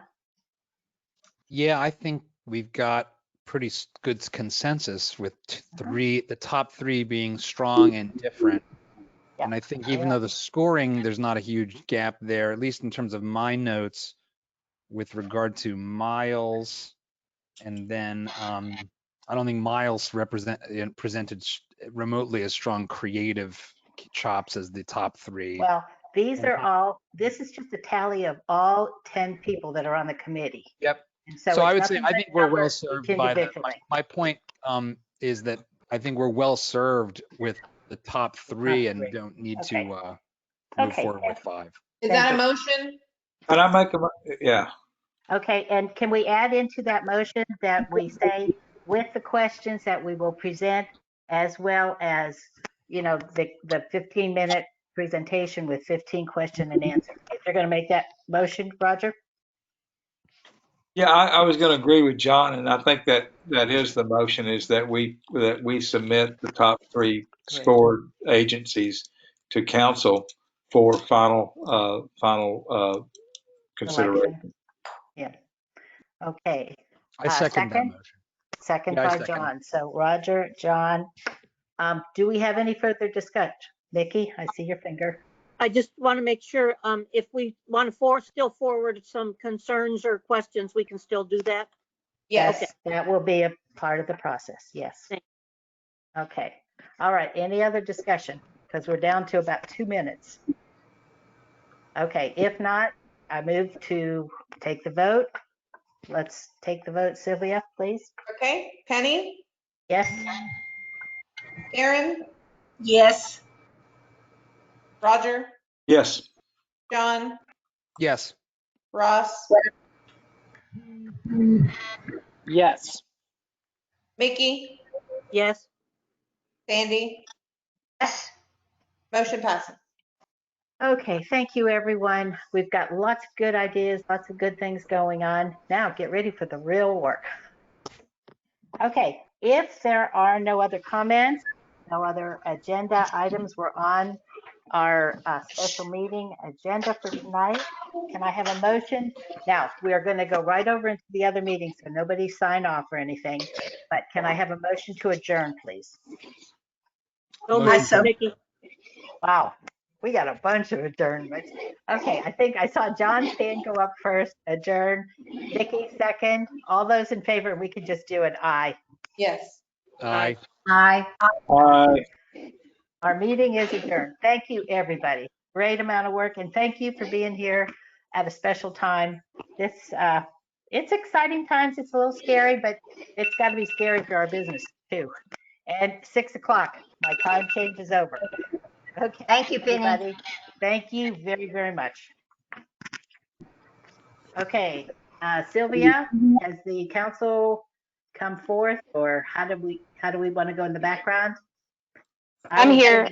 Yeah, I think we've got pretty good consensus with the top 3 being strong and different. Yeah. And I think even though the scoring, there's not a huge gap there, at least in terms of my notes with regard to Miles. And then I don't think Miles presented remotely as strong creative chops as the top 3. Well, this is just a tally of all 10 people that are on the committee. Yep. And So I would say, nothing I but think we're well numbers served each by that. individually. My point is that I think we're well served with the top 3 and don't need Okay. to move Okay. forward with 5. Is Thank that a you. motion? Can I make yeah. Okay, and can we add into that motion that we say with the questions that we will present, as well as, the 15-minute presentation with 15 question and answer? If they're going to make that motion, Roger? Yeah, I was going to agree with John, and I think that is the motion, is that we submit the top 3 scored agencies to council for final consideration. Election. Yeah. Okay. I second that motion. Second Yeah, I by second John. So Roger, John, do we have any further discussion? Nikki, I see your finger. I just want to make sure if we want to still forward some concerns or questions, we can still do that. Yes, Okay. that will be a part of the process. Yes. Okay. All right. Any other discussion? Because we're down to about 2 minutes. Okay. If not, I move to take the vote. Let's take the vote. Sylvia, please. Okay, Penny, Yes. Karen, Yes. Roger, Yes. John, Yes. Ross, Yes. Mickey, Yes. Sandy, Yes. motion passes. Okay, thank you, everyone. We've got lots of good ideas, lots of good things going on. Now get ready for the real work. Okay, if there are no other comments, no other agenda items, we're on our special meeting agenda for tonight. Can I have a motion? Now, we are going to go right over into the other meeting, so nobody sign off or anything. But can I have a motion to adjourn, please? So Motion moved, to- Mickey. Wow, we got a bunch of adjournments. Okay, I think I saw John's hand go up first. Adjourn. Nikki second. All those in favor, we could just do an aye. Yes. Aye. Aye. Our meeting is adjourned. Thank you, everybody. Great amount of work, and thank you for being here at a special time. It's exciting times. It's a little scary, but it's got to be scary for our business too. And 6 o'clock, my time change is over. Okay, Thank you, Penny. everybody. Thank you very, very much. Okay, Sylvia, has the council come forth, or how do we want to go in the background? I'm here.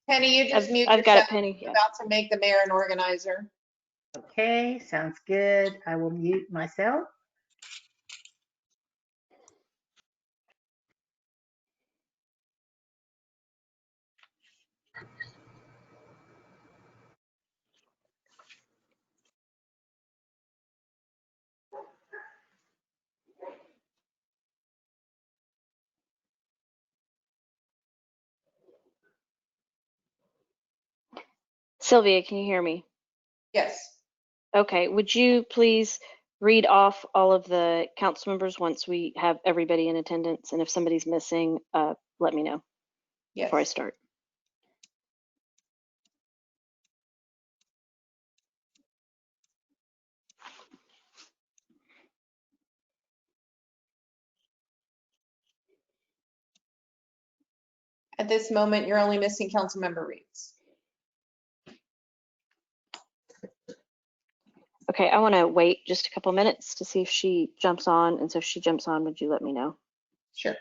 Penny, you just mute I've got yourself. it, Penny. You're Yeah. about to make the mayor an organizer. Okay, sounds good. I will mute myself. Sylvia, can you hear me? Yes. Okay. Would you please read off all of the council members once we have everybody in attendance? And if somebody's missing, let me know before I Yes. start. At this moment, you're only missing Councilmember Reeds. Okay, I want to wait just a couple minutes to see if she jumps on. And so if she jumps on, would you let me know? Sure.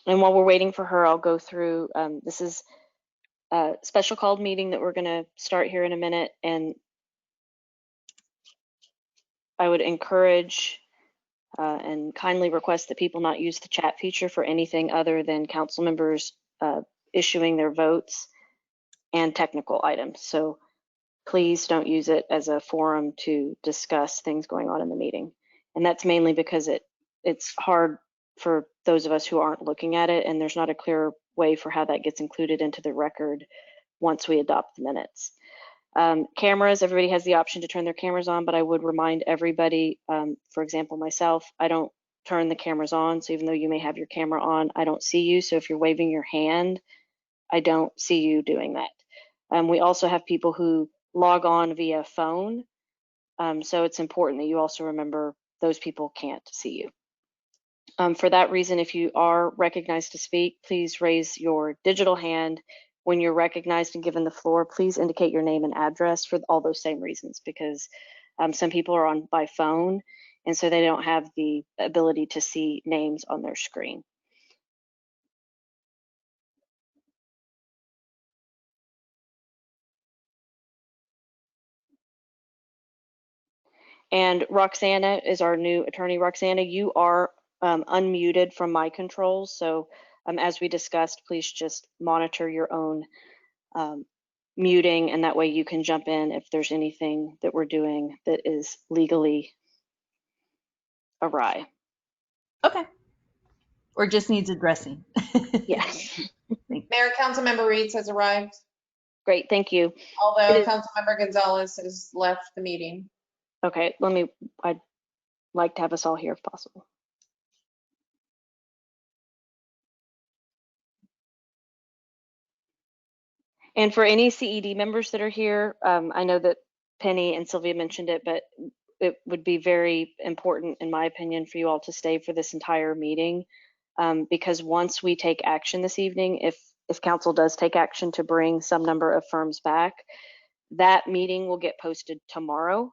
And while we're waiting for her, I'll go through, this is a special called meeting that we're going to start here in a minute. And I would encourage and kindly request that people not use the chat feature for anything other than council members issuing their votes and technical items. So please don't use it as a forum to discuss things going on in the meeting. And that's mainly because it's hard for those of us who aren't looking at it, and there's not a clear way for how that gets included into the record once we adopt the minutes. Cameras, everybody has the option to turn their cameras on, but I would remind everybody, for example, myself, I don't turn the cameras on. So even though you may have your camera on, I don't see you. So if you're waving your hand, I don't see you doing that. We also have people who log on via phone. So it's important that you also remember those people can't see you. For that reason, if you are recognized to speak, please raise your digital hand. When you're recognized and given the floor, please indicate your name and address for all those same reasons, because some people are on by phone, and so they don't have the ability to see names on their screen. And Roxana is our new attorney. Roxana, you are unmuted from my controls. So as we discussed, please just monitor your own muting, and that way you can jump in if there's anything that we're doing that is legally awry. Okay. Or just needs addressing. Yes. Mayor, Councilmember Reeds has arrived, Great, thank you. although Councilmember Gonzalez has left the meeting. Okay, I'd like to have us all here if possible. And for any CED members that are here, I know that Penny and Sylvia mentioned it, but it would be very important, in my opinion, for you all to stay for this entire meeting, because once we take action this evening, if if council does take action to bring some number of firms back, that meeting will get posted tomorrow.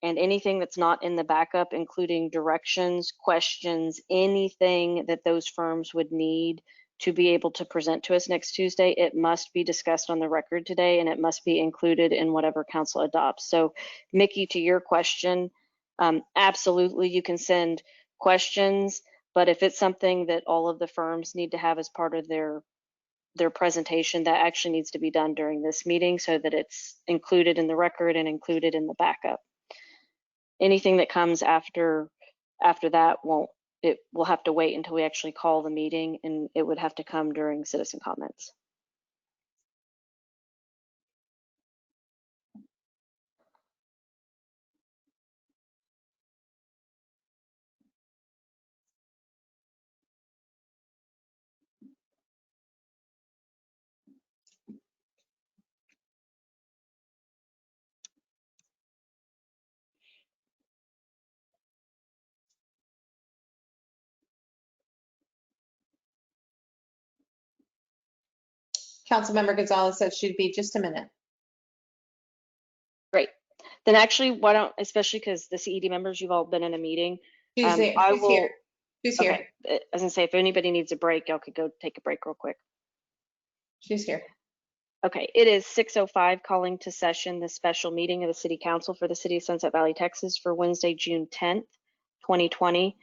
And anything that's not in the backup, including directions, questions, anything that those firms would need to be able to present to us next Tuesday, it must be discussed on the record today, and it must be included in whatever council adopts. So Mickey, to your question, absolutely you can send questions, but if it's something that all of the firms need to have as part of their presentation, that actually needs to be done during this meeting so that it's included in the record and included in the backup. Anything that comes after that will have to wait until we actually call the meeting, and it would have to come during citizen comments. Councilmember Gonzalez said she'd be just a minute. Great. Then actually, why don't, especially because the CED members, you've all been in a meeting. She's here. I She's will. here. She's here. Okay. I was gonna say, if anybody needs a break, y'all could go take a break real quick. She's here. Okay, it is 6:05, calling to session the special meeting of the City Council for the City of Sunset Valley, Texas for Wednesday, June 10th, 2020.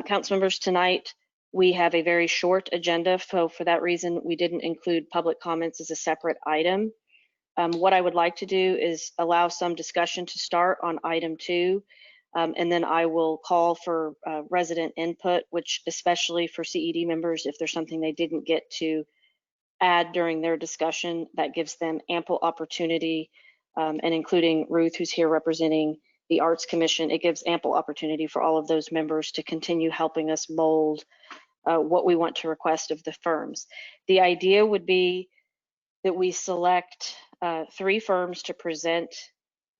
Council members, tonight we have a very short agenda, so for that reason, we didn't include public comments as a separate item. What I would like to do is allow some discussion to start on item 2, and then I will call for resident input, which especially for CED members, if there's something they didn't get to add during their discussion, that gives them ample opportunity, and including Ruth, who's here representing the Arts Commission, it gives ample opportunity for all of those members to continue helping us mold what we want to request of the firms. The idea would be that we select 3 firms to present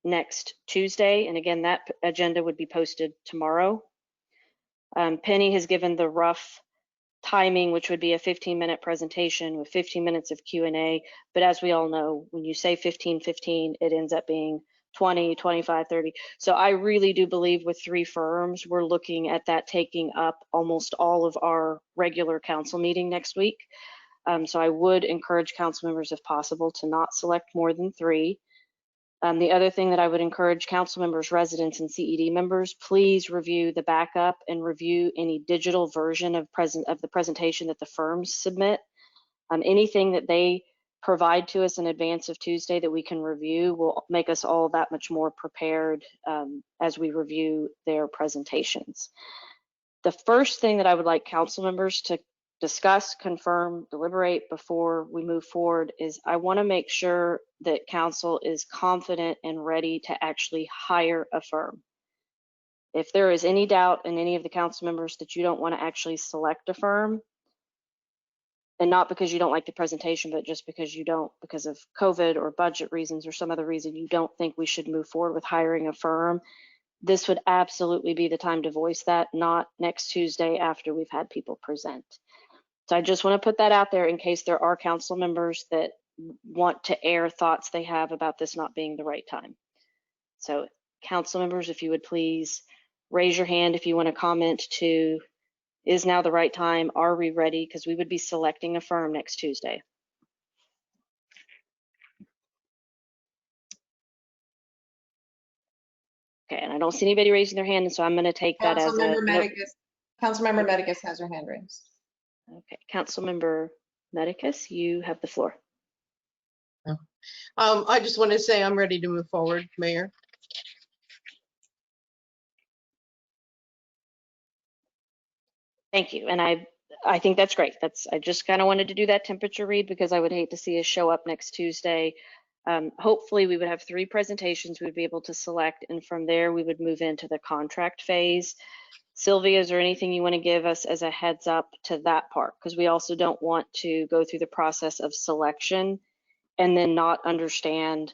next Tuesday, and again, that agenda would be posted tomorrow. Penny has given the rough timing, which would be a 15-minute presentation with 15 minutes of Q&A. But as we all know, when you say 15, it ends up being 20, 25, 30. So I really do believe with 3 firms, we're looking at that taking up almost all of our regular council meeting next week. So I would encourage council members, if possible, to not select more than 3. The other thing that I would encourage council members, residents, and CED members, please review the backup and review any digital version of the presentation that the firms submit. Anything that they provide to us in advance of Tuesday that we can review will make us all that much more prepared as we review their presentations. The first thing that I would like council members to discuss, confirm, deliberate before we move forward is I want to make sure that council is confident and ready to actually hire a firm. If there is any doubt in any of the council members that you don't want to actually select a firm, and not because you don't like the presentation, but just because you don't, because of COVID or budget reasons or some other reason, you don't think we should move forward with hiring a firm, this would absolutely be the time to voice that, not next Tuesday after we've had people present. So I just want to put that out there in case there are council members that want to air thoughts they have about this not being the right time. So council members, if you would please raise your hand if you want to comment to, is now the right time? Are we ready? Because we would be selecting a firm next Tuesday. Okay, and I don't see anybody raising their hand, and so I'm going to take that as a Councilmember Medicus has her hand raised. Okay, Councilmember Medicus, you have the floor. I just want to say I'm ready to move forward, Mayor. Thank you, and I think that's great. I just kind of wanted to do that temperature read because I would hate to see us show up next Tuesday. Hopefully we would have 3 presentations we would be able to select, and from there we would move into the contract phase. Sylvia, is there anything you want to give us as a heads up to that part? Because we also don't want to go through the process of selection and then not understand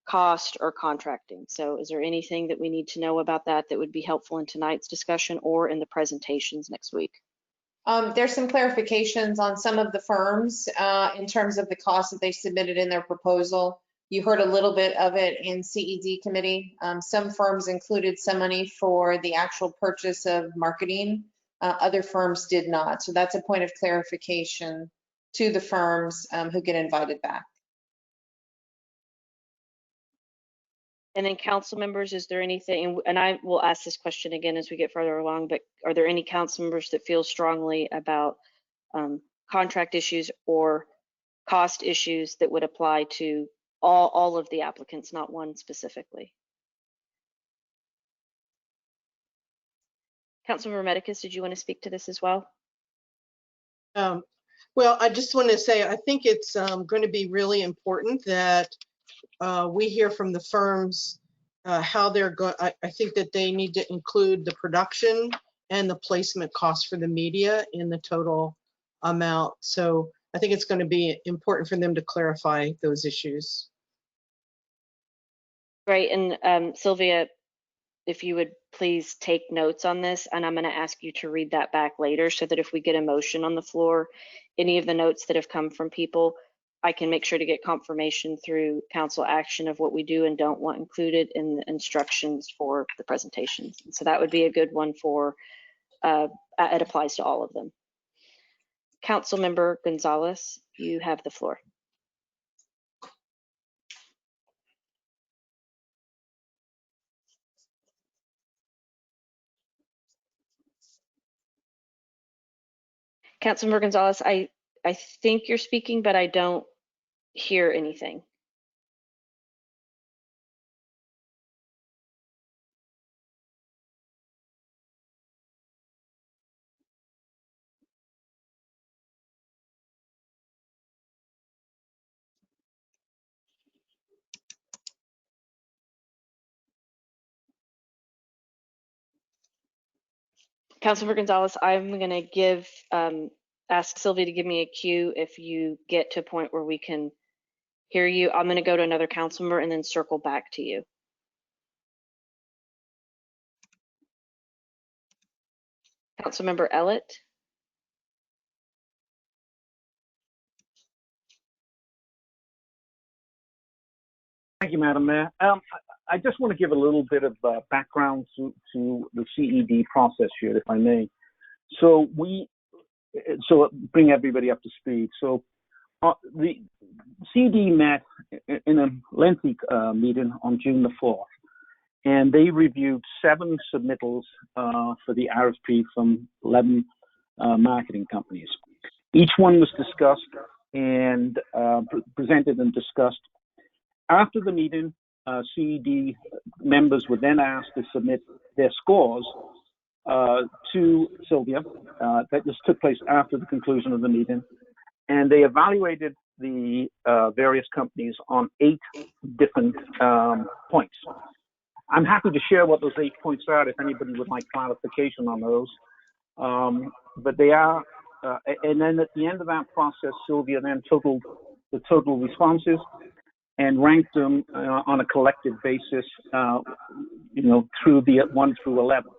cost or contracting. So is there anything that we need to know about that that would be helpful in tonight's discussion or in the presentations next week? There's some clarifications on some of the firms in terms of the cost that they submitted in their proposal. You heard a little bit of it in CED committee. Some firms included some money for the actual purchase of marketing. Other firms did not. So that's a point of clarification to the firms who get invited back. And then council members, is there anything, and I will ask this question again as we get further along, but are there any council members that feel strongly about contract issues or cost issues that would apply to all of the applicants, not one specifically? Councilmember Medicus, did you want to speak to this as well? Well, I just want to say, I think it's going to be really important that we hear from the firms how they're going. I think that they need to include the production and the placement costs for the media in the total amount. So I think it's going to be important for them to clarify those issues. Great, and Sylvia, if you would please take notes on this, and I'm going to ask you to read that back later so that if we get a motion on the floor, any of the notes that have come from people, I can make sure to get confirmation through council action of what we do and don't want included in the instructions for the presentations. And so that would be a good one for, it applies to all of them. Councilmember Gonzalez, you have the floor. Councilmember Gonzalez, I think you're speaking, but I don't hear anything. Councilmember Gonzalez, I'm going to give, ask Sylvia to give me a cue if you get to a point where we can hear you. I'm going to go to another council member and then circle back to you. Councilmember Ellett. Thank you, Madam Mayor. I just want to give a little bit of background to the CED process here, if I may. So bring everybody up to speed. So the CED met in a lengthy meeting on June the 4th, and they reviewed 7 submittals for the RFP from 11 marketing companies. Each one was discussed and presented and discussed. After the meeting, CED members were then asked to submit their scores to Sylvia. That just took place after the conclusion of the meeting. And they evaluated the various companies on 8 different points. I'm happy to share what those 8 points are if anybody would like clarification on those. But they are, and then at the end of that process, Sylvia then totaled the total responses and ranked them on a collective basis, through the 1 through 11.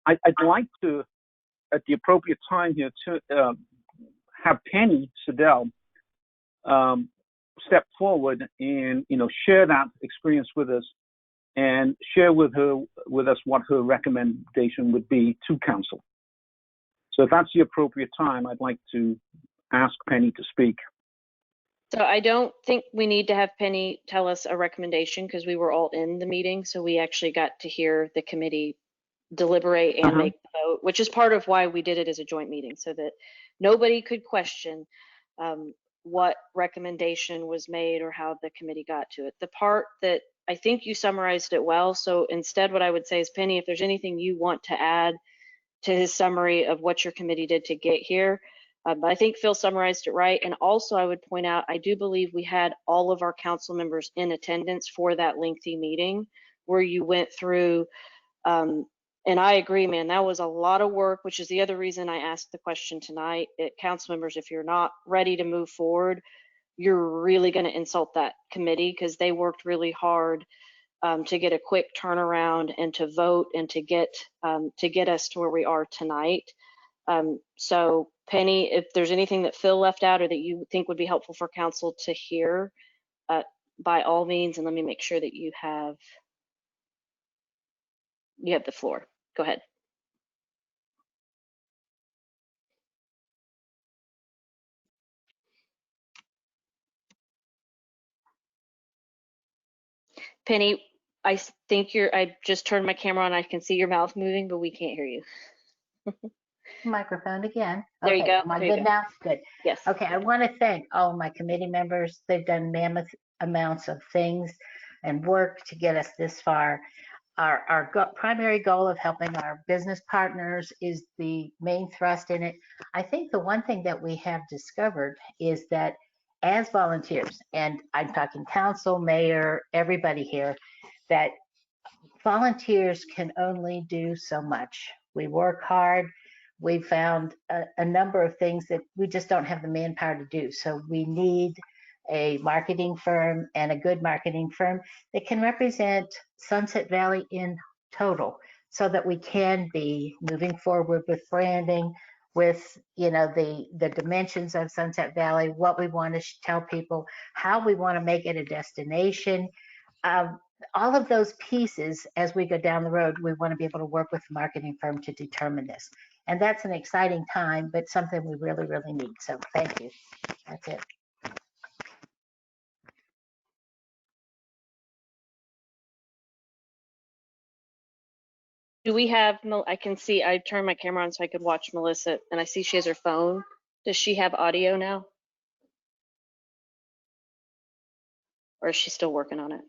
I'd like to, at the appropriate time here, to have Penny Siddell step forward and share that experience with us and share with us what her recommendation would be to council. So if that's the appropriate time, I'd like to ask Penny to speak. So I don't think we need to have Penny tell us a recommendation because we were all in the meeting. So we actually got to hear the committee deliberate and make the vote, which is part of why we did it as a joint meeting, so that nobody could question what recommendation was made or how the committee got to it. The part that I think you summarized it well. So instead, what I would say is, Penny, if there's anything you want to add to his summary of what your committee did to get here, but I think Phil summarized it right. And also I would point out, I do believe we had all of our council members in attendance for that lengthy meeting where you went through, and I agree, man, that was a lot of work, which is the other reason I asked the question tonight. Council members, if you're not ready to move forward, you're really going to insult that committee because they worked really hard to get a quick turnaround and to vote and to get us to where we are tonight. So Penny, if there's anything that Phil left out or that you think would be helpful for council to hear, by all means, and let me make sure that you have the floor. Go ahead. Penny, I think I just turned my camera on. I can see your mouth moving, but we can't hear you. Microphone again. There you Okay, go. am I There you good go. now? Good. Yes. Okay, I want to thank all of my committee members. They've done mammoth amounts of things and work to get us this far. Our primary goal of helping our business partners is the main thrust in it. I think the one thing that we have discovered is that as volunteers, and I'm talking council, mayor, everybody here, that volunteers can only do so much. We work hard. We found a number of things that we just don't have the manpower to do. So we need a marketing firm, and a good marketing firm that can represent Sunset Valley in total, so that we can be moving forward with branding, with the dimensions of Sunset Valley, what we want to tell people, how we want to make it a destination. All of those pieces, as we go down the road, we want to be able to work with the marketing firm to determine this. And that's an exciting time, but something we really, really need. So thank you. That's it. Do we have, I can see, I turned my camera on so I could watch Melissa, and I see she has her phone. Does she have audio now? Or is she still working on it?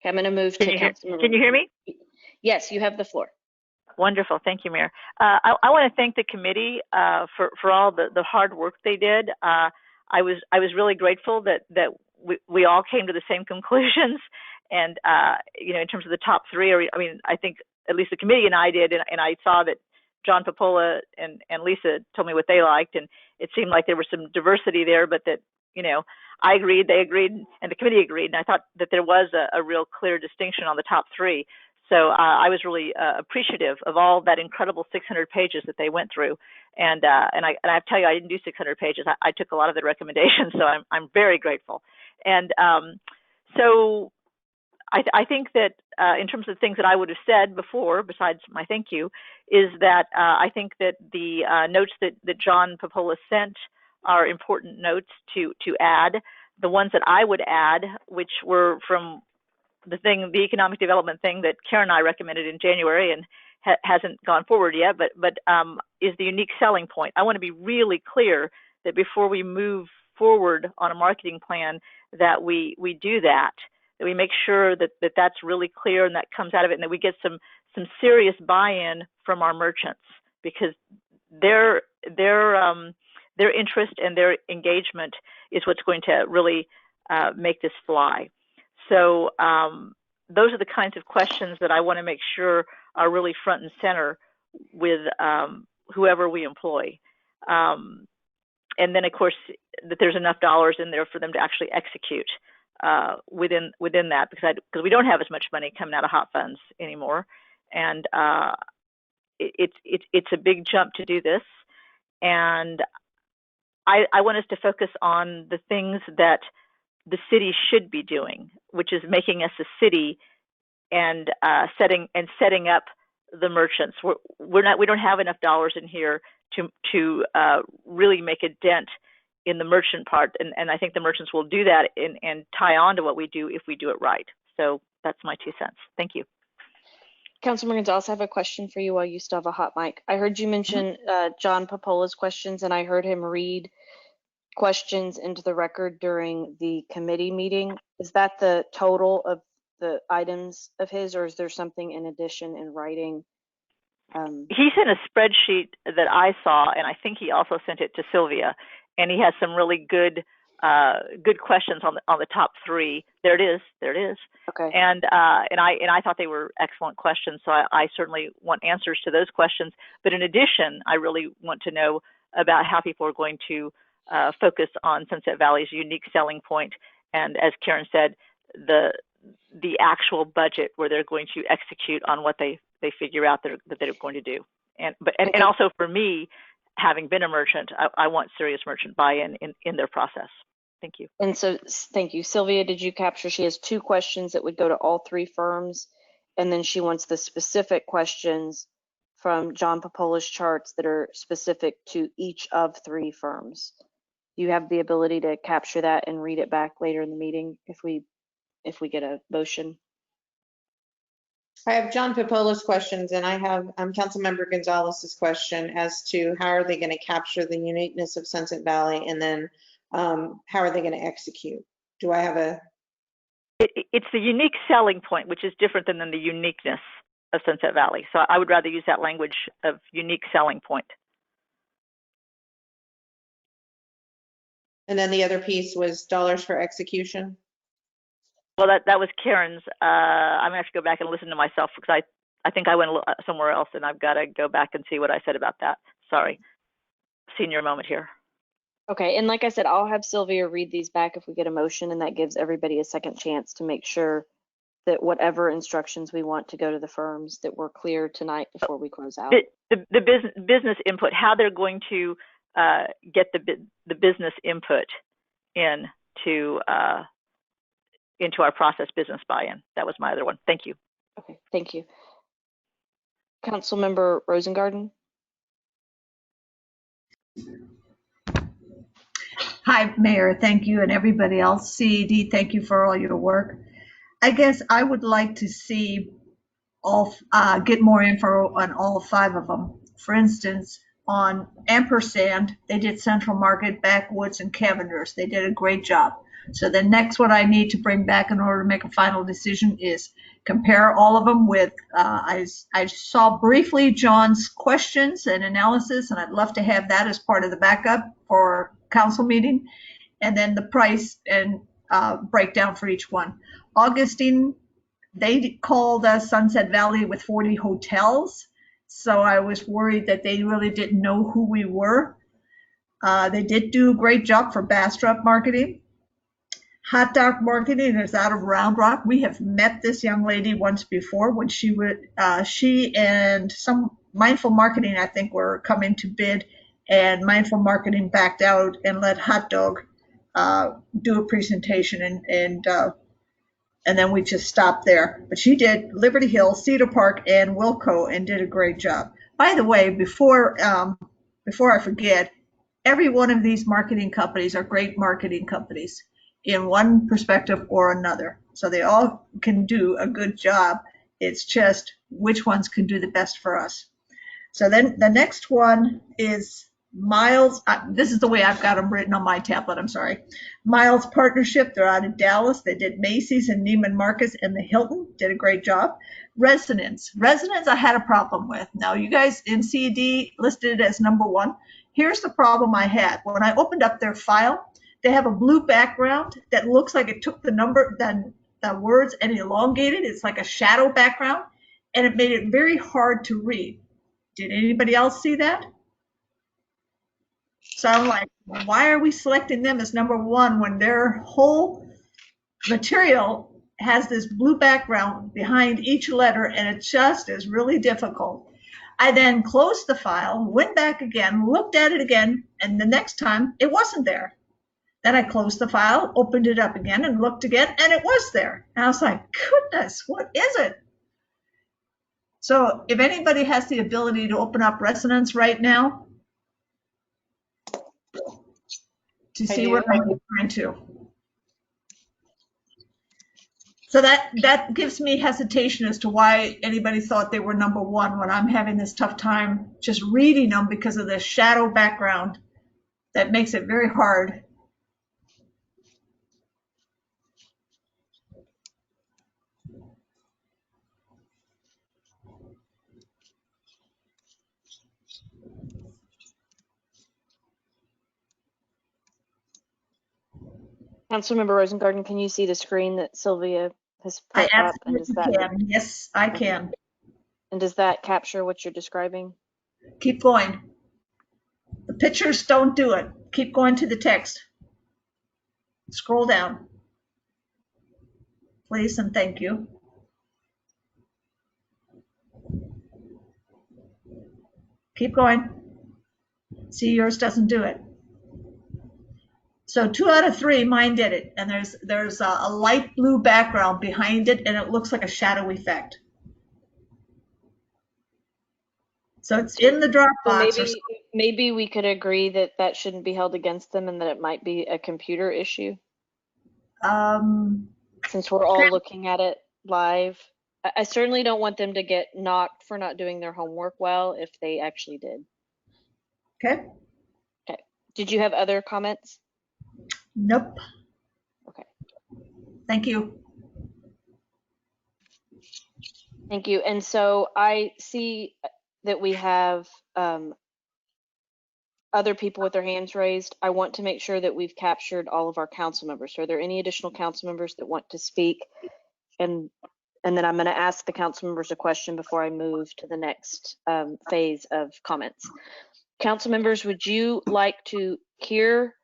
Okay, I'm going to move to Councilmember. Can you hear me? Yes, you have the floor. Wonderful. Thank you, Mayor. I want to thank the committee for all the hard work they did. I was really grateful that we all came to the same conclusions, and in terms of the top three, I think at least the committee and I did, and I saw that John Popola and Lisa told me what they liked, and it seemed like there was some diversity there, but that I agreed, they agreed, and the committee agreed, and I thought that there was a real clear distinction on the top three. So I was really appreciative of all that incredible 600 pages that they went through, and I tell you, I didn't do 600 pages. I took a lot of the recommendations, so I'm very grateful. And so I think that in terms of things that I would have said before, besides my thank you, is that I think that the notes that John Popola sent are important notes to add. The ones that I would add, which were from the economic development thing that Karen and I recommended in January and hasn't gone forward yet, but is the unique selling point. I want to be really clear that before we move forward on a marketing plan, that we do that we make sure that that's really clear and that comes out of it, and that we get some serious buy-in from our merchants, because their interest and their engagement is what's going to really make this fly. So those are the kinds of questions that I want to make sure are really front and center with whoever we employ. And then, of course, that there's enough dollars in there for them to actually execute within that, because we don't have as much money coming out of hot funds anymore, and it's a big jump to do this. And I want us to focus on the things that the city should be doing, which is making us a city and setting up the merchants. We don't have enough dollars in here to really make a dent in the merchant part, and I think the merchants will do that and tie on to what we do if we do it right. So that's my 2 cents. Thank you. Councilmember Gonzalez, I have a question for you while you still have a hot mic. I heard you mention John Popola's questions, and I heard him read questions into the record during the committee meeting. Is that the total of the items of his, or is there something in addition in writing? He sent a spreadsheet that I saw, and I think he also sent it to Sylvia, and he has some really good questions on the top three. There it is. Okay. And I thought they were excellent questions, so I certainly want answers to those questions. But in addition, I really want to know about how people are going to focus on Sunset Valley's unique selling point, and as Karen said, the actual budget where they're going to execute on what they figure out that they're going to do. And also for me, having been a merchant, I want serious merchant buy-in in their process. Thank you. And so, thank you. Sylvia, did you capture? She has 2 questions that would go to all 3 firms. And then she wants the specific questions from John Popola's charts that are specific to each of 3 firms. You have the ability to capture that and read it back later in the meeting if we get a motion. I have John Popola's questions, and I have Councilmember Gonzalez's question as to how are they going to capture the uniqueness of Sunset Valley, and then how are they going to execute? Do I have a? It's the unique selling point, which is different than the uniqueness of Sunset Valley. So I would rather use that language of unique selling point. And then the other piece was dollars for execution. Well, that was Karen's. I'm gonna have to go back and listen to myself because I think I went somewhere else, and I've got to go back and see what I said about that. Sorry, senior moment here. Okay, and like I said, I'll have Sylvia read these back if we get a motion, and that gives everybody a second chance to make sure that whatever instructions we want to go to the firms that we're clear tonight before we close out. The business input, how they're going to get the business input into our process business buy-in. That was my other one. Thank you. Okay, thank you. Councilmember Rosengarten. Hi, Mayor. Thank you, and everybody else. CED, thank you for all your work. I guess I would like to see get more info on all 5 of them. For instance, on Ampersand, they did Central Market, Backwoods, and Cavender's. They did a great job. So the next one I need to bring back in order to make a final decision is compare all of them with, I saw briefly John's questions and analysis, and I'd love to have that as part of the backup for council meeting, and then the price and breakdown for each one. Augustine, they called us Sunset Valley with 40 hotels, so I was worried that they really didn't know who we were. They did do a great job for Bastrop marketing. Hot Dog Marketing is out of Round Rock. We have met this young lady once before when she and some Mindful Marketing, I think, were coming to bid, and Mindful Marketing backed out and let Hot Dog do a presentation, and then we just stopped there. But she did Liberty Hill, Cedar Park, and Wilco, and did a great job. By the way, before I forget, every one of these marketing companies are great marketing companies in one perspective or another. So they all can do a good job. It's just which ones can do the best for us. So then the next one is Miles. This is the way I've got them written on my tablet, I'm sorry. Miles Partnership, they're out of Dallas. They did Macy's and Neiman Marcus and the Hilton, did a great job. Resonance I had a problem with. Now you guys in CED listed it as number 1. Here's the problem I had. When I opened up their file, they have a blue background that looks like it took the words and elongated. It's like a shadow background, and it made it very hard to read. Did anybody else see that? So I'm like, why are we selecting them as number 1 when their whole material has this blue background behind each letter, and it just is really difficult. I then closed the file, went back again, looked at it again, and the next time it wasn't there. Then I closed the file, opened it up again, and looked again, and it was there. And I was like, goodness, what is it? So if anybody has the ability to open up Resonance right now to see what I'm referring to. So that gives me hesitation as to why anybody thought they were number 1 when I'm having this tough time just reading them because of the shadow background that makes it very hard. Councilmember Rosengarten, can you see the screen that Sylvia has put I up? And absolutely can. Yes, I can. And does that capture what you're describing? Keep going. The pictures don't do it. Keep going to the text. Scroll down. please, and thank you. Keep going. See, yours doesn't do it. So 2 out of 3, mine did it. And there's a light blue background behind it, and it looks like a shadow effect. So it's in the So Dropbox or maybe we could agree that that shouldn't be held against them and that it might be a computer issue. Since we're all looking at it live, I certainly don't want them to get knocked for not doing their homework well if they actually did. Okay. Okay. Did you have other comments? Nope. Okay. Thank you. Thank you. And so I see that we have other people with their hands raised. I want to make sure that we've captured all of our council members. So are there any additional council members that want to speak? And then I'm going to ask the council members a question before I move to the next phase of comments. Council members, would you like to hear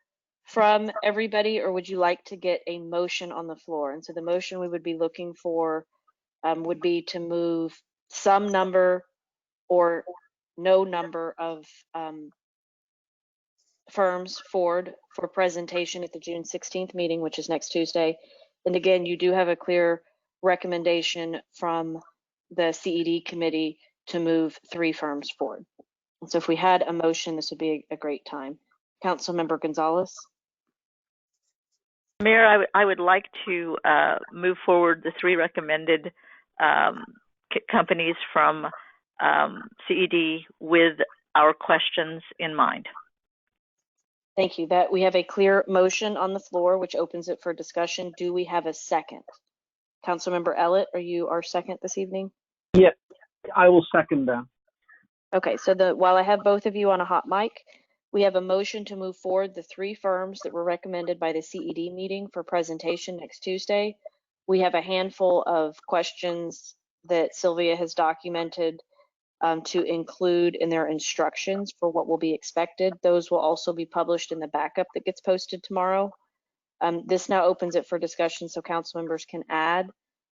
from everybody, or would you like to get a motion on the floor? And so the motion we would be looking for would be to move some number or no number of firms forward for presentation at the June 16th meeting, which is next Tuesday. And again, you do have a clear recommendation from the CED committee to move 3 firms forward. And so if we had a motion, this would be a great time. Councilmember Gonzalez. Mayor, I would like to move forward the 3 recommended companies from CED with our questions in mind. Thank you. That we have a clear motion on the floor, which opens it for discussion. Do we have a second? Councilmember Ellett, are you our second this evening? Yeah, I will second that. Okay, so while I have both of you on a hot mic, we have a motion to move forward the 3 firms that were recommended by the CED meeting for presentation next Tuesday. We have a handful of questions that Sylvia has documented to include in their instructions for what will be expected. Those will also be published in the backup that gets posted tomorrow. This now opens it for discussion so council members can add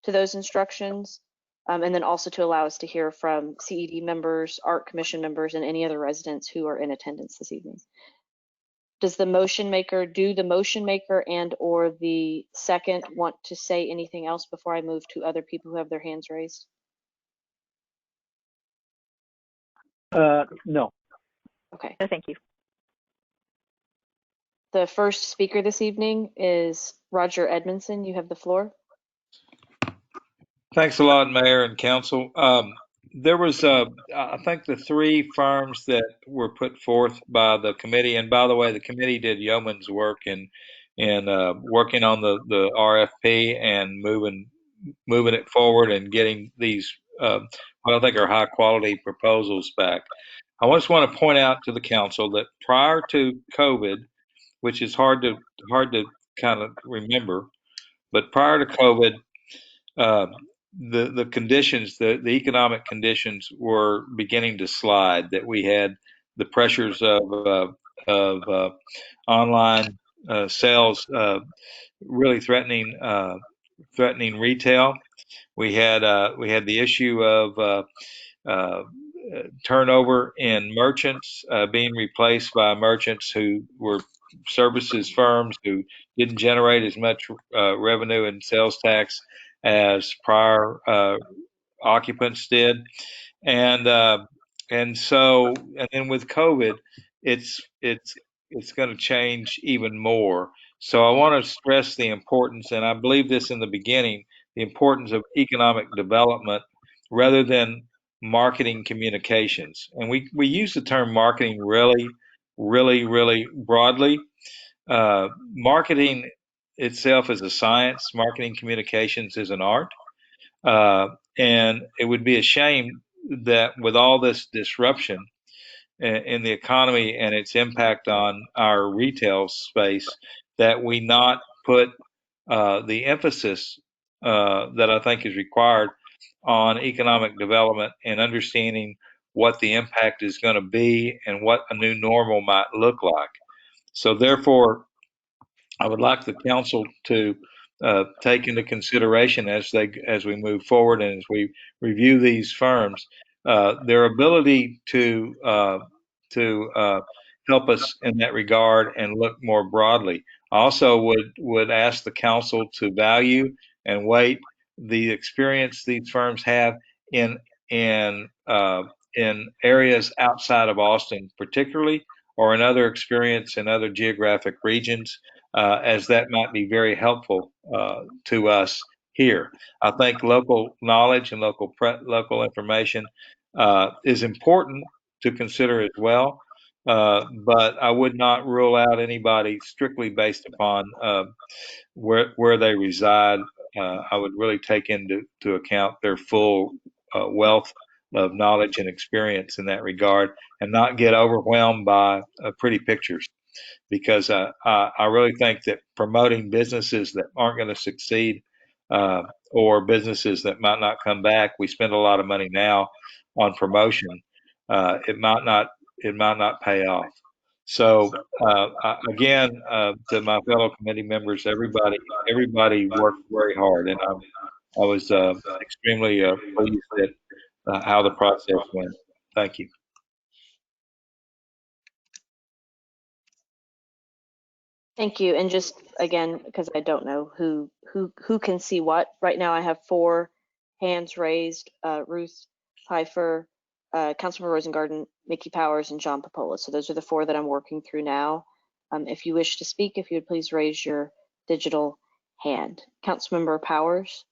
to those instructions, and then also to allow us to hear from CED members, Art Commission members, and any other residents who are in attendance this evening. Does the motion maker and or the second want to say anything else before I move to other people who have their hands raised? No. Okay. No, thank you. The first speaker this evening is Roger Edmondson. You have the floor. Thanks a lot, Mayor and Council. There was, I think, the 3 firms that were put forth by the committee, and by the way, the committee did yeoman's work in working on the RFP and moving it forward and getting these what I think are high quality proposals back. I just want to point out to the council that prior to COVID, which is hard to kind of remember, but prior to COVID, the conditions, the economic conditions were beginning to slide. That we had the pressures of online sales really threatening retail. We had the issue of turnover in merchants being replaced by merchants who were services firms who didn't generate as much revenue and sales tax as prior occupants did, and then with COVID, it's going to change even more. So I want to stress the importance, and I believe this in the beginning, the importance of economic development rather than marketing communications. And we use the term marketing really, really, really broadly. Marketing itself is a science. Marketing communications is an art. And it would be a shame that with all this disruption in the economy and its impact on our retail space, that we not put the emphasis that I think is required on economic development and understanding what the impact is going to be and what a new normal might look like. So therefore, I would like the council to take into consideration as we move forward and as we review these firms, their ability to help us in that regard and look more broadly. I also would ask the council to value and weight the experience these firms have in in areas outside of Austin, particularly, or another experience in other geographic regions, as that might be very helpful to us here. I think local knowledge and local information is important to consider as well, but I would not rule out anybody strictly based upon where they reside. I would really take into account their full wealth of knowledge and experience in that regard, and not get overwhelmed by pretty pictures. Because I really think that promoting businesses that aren't going to succeed, or businesses that might not come back, we spend a lot of money now on promotion. It might not pay off. So again, to my fellow committee members, everybody worked very hard, and I was extremely pleased at how the process went. Thank you. Thank you. And just again, because I don't know who can see what. Right now I have 4 hands raised, Ruth Pfeiffer, Councilmember Rosengarten, Mickey Powers, and John Popola. So those are the 4 that I'm working through now. If you wish to speak, if you would please raise your digital hand. Councilmember Powers.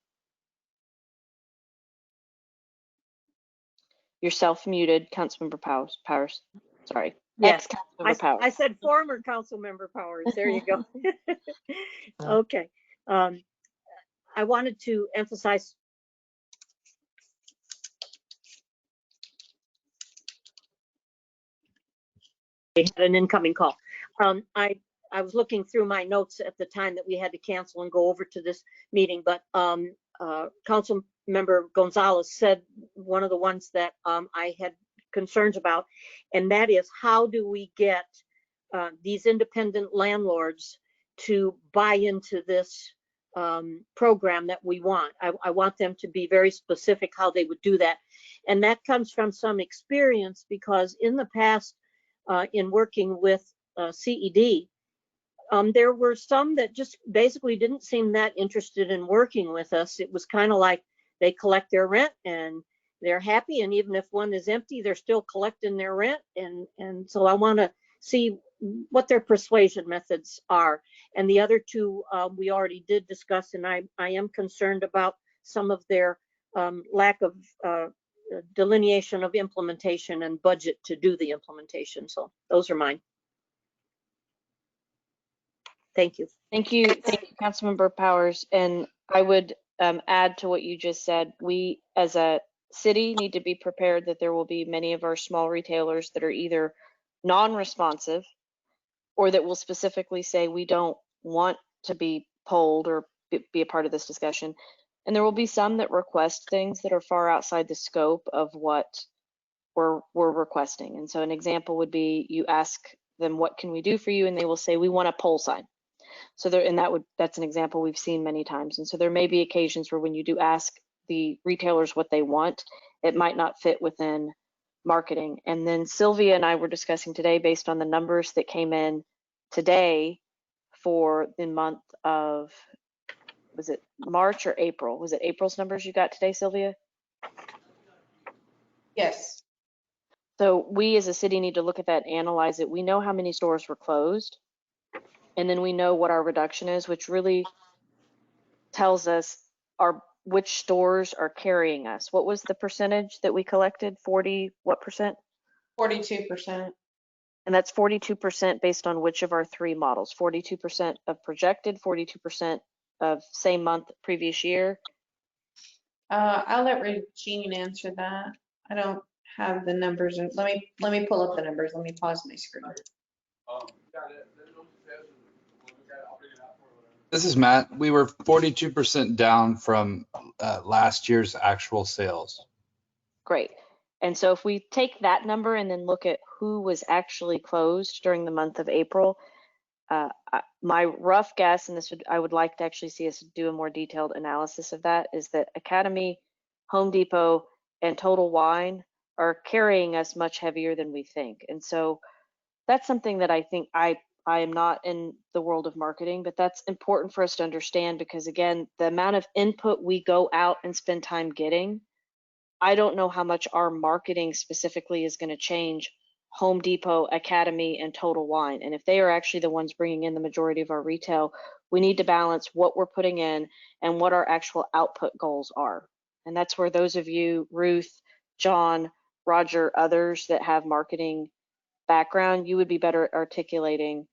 You're self-muted, Councilmember Powers. Sorry. Yes, Ex-Councilmember Powers. I said former council member Powers. There you go. Okay. I wanted to emphasize. We had an incoming call. I was looking through my notes at the time that we had to cancel and go over to this meeting, but Council Member Gonzalez said one of the ones that I had concerns about, and that is, how do we get these independent landlords to buy into this program that we want? I want them to be very specific how they would do that. And that comes from some experience, because in the past, in working with CED, there were some that just basically didn't seem that interested in working with us. It was kind of like they collect their rent and they're happy, and even if one is empty, they're still collecting their rent. And so I want to see what their persuasion methods are. And the other 2 we already did discuss, and I am concerned about some of their lack of delineation of implementation and budget to do the implementation. So those are mine. Thank you. Thank you, Councilmember Powers. And I would add to what you just said. We, as a city, need to be prepared that there will be many of our small retailers that are either non-responsive, or that will specifically say we don't want to be polled or be a part of this discussion. And there will be some that request things that are far outside the scope of what we're requesting. And so an example would be, you ask them, what can we do for you? And they will say, we want a pole sign. So there, and that's an example we've seen many times. And so there may be occasions where when you do ask the retailers what they want, it might not fit within marketing. And then Sylvia and I were discussing today, based on the numbers that came in today for the month of, was it March or April? Was it April's numbers you got today, Sylvia? Yes. So we as a city need to look at that, analyze it. We know how many stores were closed, and then we know what our reduction is, which really tells us which stores are carrying us. What was the percentage that we collected? 40, what percent? 42%. And that's 42% based on which of our 3 models? 42% of projected, 42% of same month previous year? I'll let Regine answer that. I don't have the numbers, and let me pull up the numbers. Let me pause my screen. This is Matt. We were 42% down from last year's actual sales. Great. And so if we take that number and then look at who was actually closed during the month of April, My rough guess, and I would like to actually see us do a more detailed analysis of that, is that Academy, Home Depot, and Total Wine are carrying us much heavier than we think. And so that's something that I think I am not in the world of marketing, but that's important for us to understand, because again, the amount of input we go out and spend time getting, I don't know how much our marketing specifically is going to change Home Depot, Academy, and Total Wine. And if they are actually the ones bringing in the majority of our retail, we need to balance what we're putting in and what our actual output goals are. And that's where those of you, Ruth, John, Roger, others that have marketing background, you would be better at articulating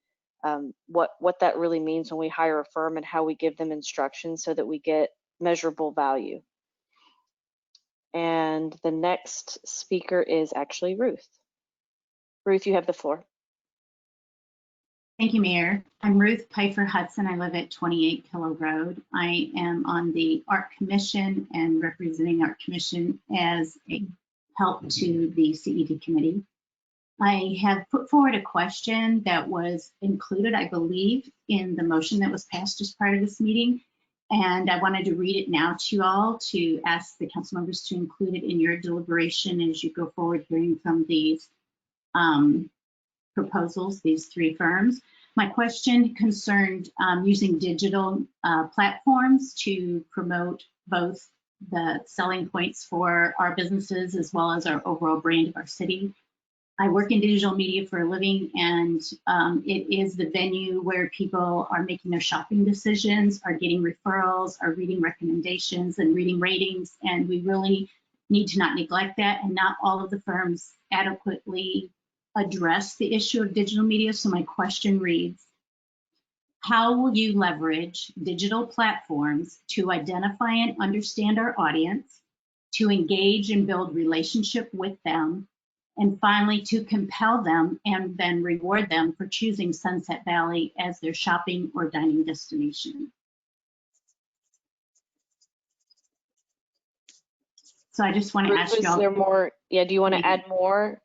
what that really means when we hire a firm and how we give them instructions so that we get measurable value. And the next speaker is actually Ruth. Ruth, you have the floor. Thank you, Mayor. I'm Ruth Pfeiffer Hudson. I live at 28 Pillow Road. I am on the Art Commission and representing Art Commission as a help to the CED committee. I have put forward a question that was included, I believe, in the motion that was passed as part of this meeting. And I wanted to read it now to you all to ask the council members to include it in your deliberation as you go forward hearing from these proposals, these three firms. My question concerned using digital platforms to promote both the selling points for our businesses as well as our overall brand of our city. I work in digital media for a living, and it is the venue where people are making their shopping decisions, are getting referrals, are reading recommendations and reading ratings, and we really need to not neglect that. And not all of the firms adequately address the issue of digital media. So my question reads, how will you leverage digital platforms to identify and understand our audience, to engage and build relationship with them, and finally to compel them and then reward them for choosing Sunset Valley as their shopping or dining destination? So I just want to ask y'all. Is there more? Yeah, do you want to add more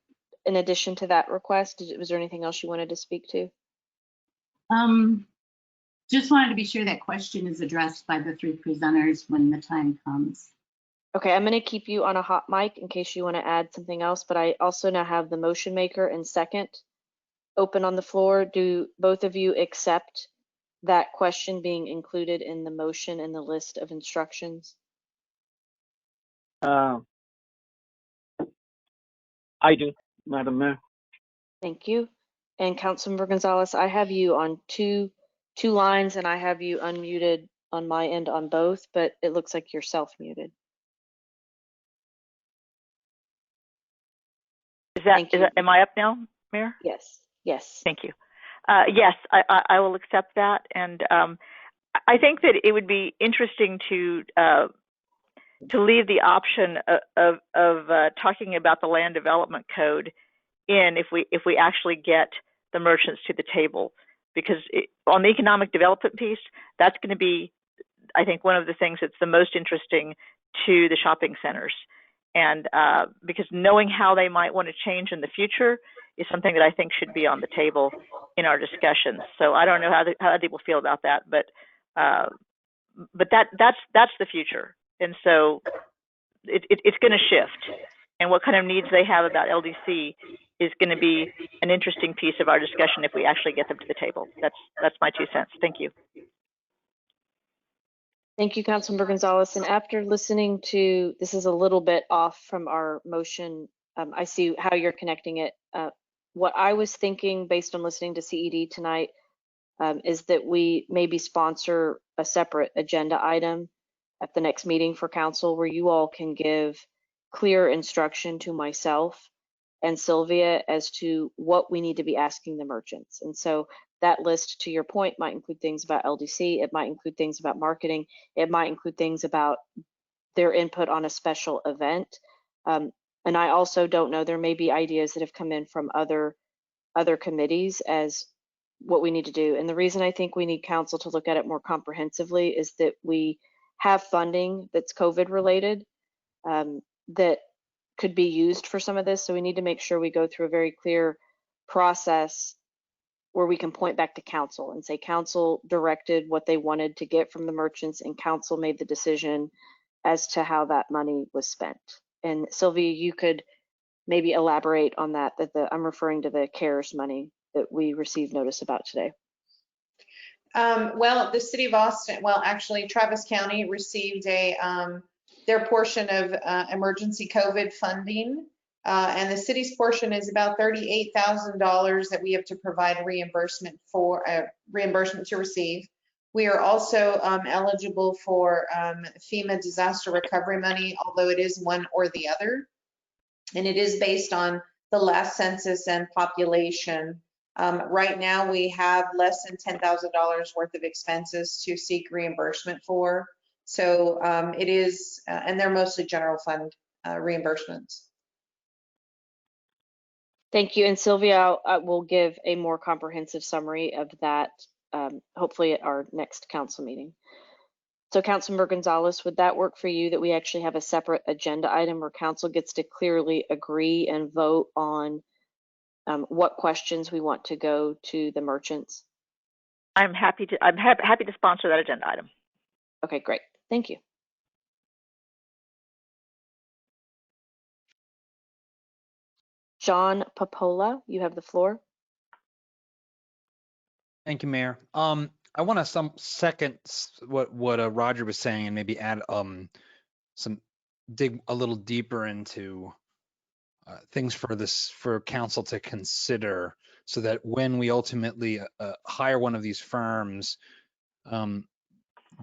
in addition to that request? Was there anything else you wanted to speak to? Just wanted to be sure that question is addressed by the three presenters when the time comes. Okay, I'm going to keep you on a hot mic in case you want to add something else, but I also now have the motion maker and second open on the floor. Do both of you accept that question being included in the motion and the list of instructions? I do, Madam Mayor. Thank you. And Councilmember Gonzalez, I have you on two lines and I have you unmuted on my end on both, but it looks like you're self-muted. Am I up now, Mayor? Yes, yes. Thank you. Yes, I will accept that. And I think that it would be interesting to leave the option of talking about the land development code in if we actually get the merchants to the table, because on the economic development piece, that's going to be, I think, one of the things that's the most interesting to the shopping centers. And because knowing how they might want to change in the future is something that I think should be on the table in our discussions. So I don't know how people feel about that, but that's the future. And so it's going to shift. And what kind of needs they have about LDC is going to be an interesting piece of our discussion if we actually get them to the table. That's my 2 cents. Thank you. Thank you, Councilmember Gonzalez. And after listening to, this is a little bit off from our motion. I see how you're connecting it. What I was thinking based on listening to CED tonight is that we maybe sponsor a separate agenda item at the next meeting for council where you all can give clear instruction to myself and Sylvia as to what we need to be asking the merchants. And so that list, to your point, might include things about LDC, it might include things about marketing, it might include things about their input on a special event. And I also don't know, there may be ideas that have come in from other committees as what we need to do. And the reason I think we need council to look at it more comprehensively is that we have funding that's COVID related that could be used for some of this. So we need to make sure we go through a very clear process where we can point back to council and say council directed what they wanted to get from the merchants and council made the decision as to how that money was spent. And Sylvia, you could maybe elaborate on that, I'm referring to the CARES money that we received notice about today. Well, the city of Austin, well, actually Travis County received their portion of emergency COVID funding. And the city's portion is about $38,000 that we have to provide reimbursement to receive. We are also eligible for FEMA disaster recovery money, although it is one or the other. And it is based on the last census and population. Right now, we have less than $10,000 worth of expenses to seek reimbursement for. So it is, and they're mostly general fund reimbursements. Thank you. And Sylvia, I will give a more comprehensive summary of that, hopefully at our next council meeting. So Councilmember Gonzalez, would that work for you that we actually have a separate agenda item where council gets to clearly agree and vote on what questions we want to go to the merchants? I'm happy to sponsor that agenda item. Okay, great. Thank you. John Papola, you have the floor. Thank you, Mayor. I want to second what Roger was saying and maybe add dig a little deeper into things for council to consider, so that when we ultimately hire one of these firms,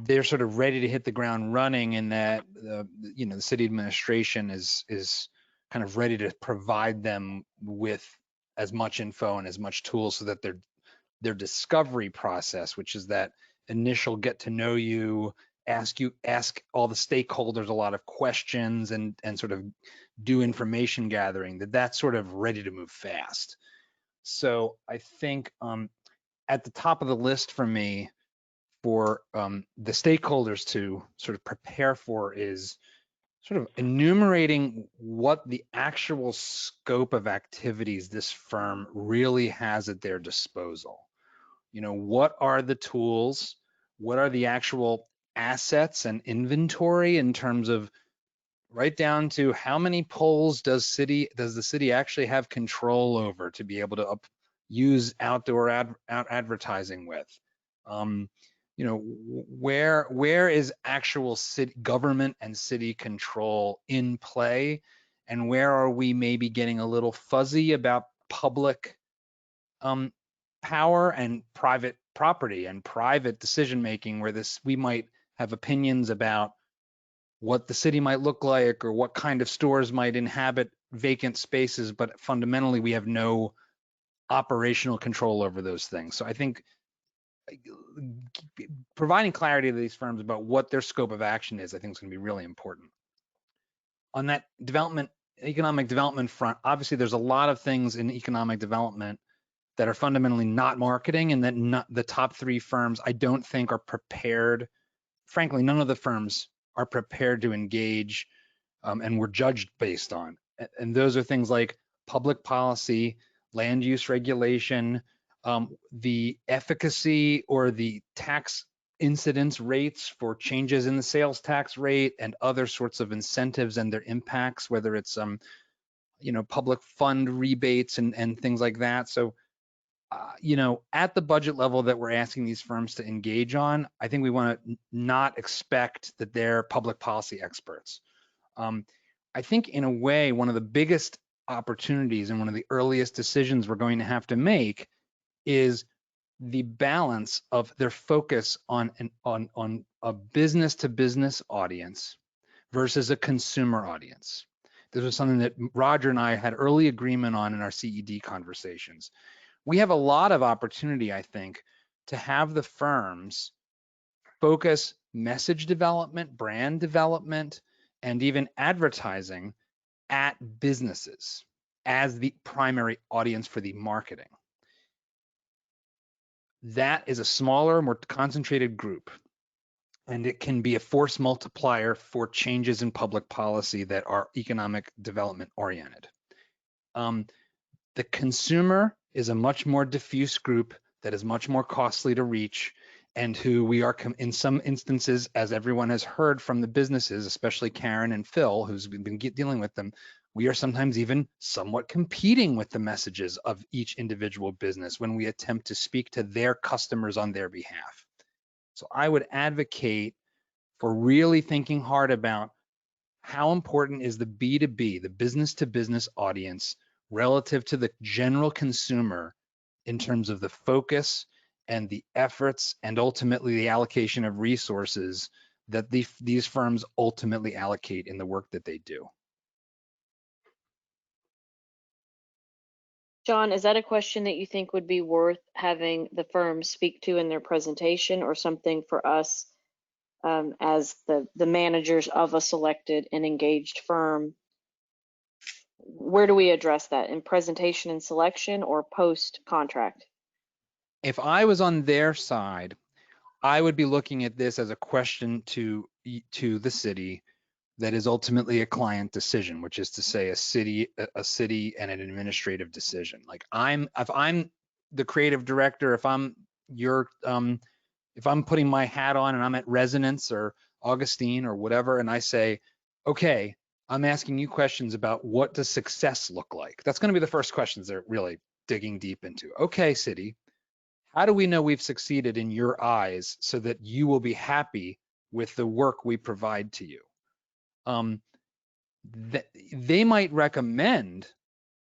they're sort of ready to hit the ground running, and that the city administration is kind of ready to provide them with as much info and as much tools so that their discovery process, which is that initial get to know you, ask all the stakeholders a lot of questions and sort of do information gathering, that's sort of ready to move fast. So I think at the top of the list for me for the stakeholders to sort of prepare for is sort of enumerating what the actual scope of activities this firm really has at their disposal. What are the tools? What are the actual assets and inventory in terms of right down to how many polls does the city actually have control over to be able to use outdoor advertising with? Where is actual city government and city control in play, and where are we maybe getting a little fuzzy about public power and private property and private decision making, where we might have opinions about what the city might look like or what kind of stores might inhabit vacant spaces, but fundamentally we have no operational control over those things. So I think providing clarity to these firms about what their scope of action is, I think is going to be really important. On that economic development front, obviously there's a lot of things in economic development that are fundamentally not marketing, and that the top three firms I don't think are prepared. Frankly, none of the firms are prepared to engage and were judged based on. And those are things like public policy, land use regulation, the efficacy or the tax incidence rates for changes in the sales tax rate and other sorts of incentives and their impacts, whether it's public fund rebates and things like that. So at the budget level that we're asking these firms to engage on, I think we want to not expect that they're public policy experts. I think in a way, one of the biggest opportunities and one of the earliest decisions we're going to have to make is the balance of their focus on a business to business audience versus a consumer audience. This was something that Roger and I had early agreement on in our CED conversations. We have a lot of opportunity, I think, to have the firms focus message development, brand development, and even advertising at businesses as the primary audience for the marketing. That is a smaller, more concentrated group, and it can be a force multiplier for changes in public policy that are economic development oriented. The consumer is a much more diffuse group that is much more costly to reach, and who we are, in some instances, as everyone has heard from the businesses, especially Karen and Phil, who's been dealing with them, we are sometimes even somewhat competing with the messages of each individual business when we attempt to speak to their customers on their behalf. So I would advocate for really thinking hard about how important is the B2B, the business to business audience, relative to the general consumer in terms of the focus and the efforts and ultimately the allocation of resources that these firms ultimately allocate in the work that they do. John, is that a question that you think would be worth having the firm speak to in their presentation, or something for us as the managers of a selected and engaged firm? Where do we address that? In presentation and selection, or post contract? If I was on their side, I would be looking at this as a question to the city that is ultimately a client decision, which is to say a city and an administrative decision. Like if I'm the creative director, if I'm if I'm putting my hat on and I'm at Resonance or Augustine or whatever, and I say, okay, I'm asking you questions about what does success look like? That's going to be the first questions they're really digging deep into. Okay, city, how do we know we've succeeded in your eyes so that you will be happy with the work we provide to you? They might recommend,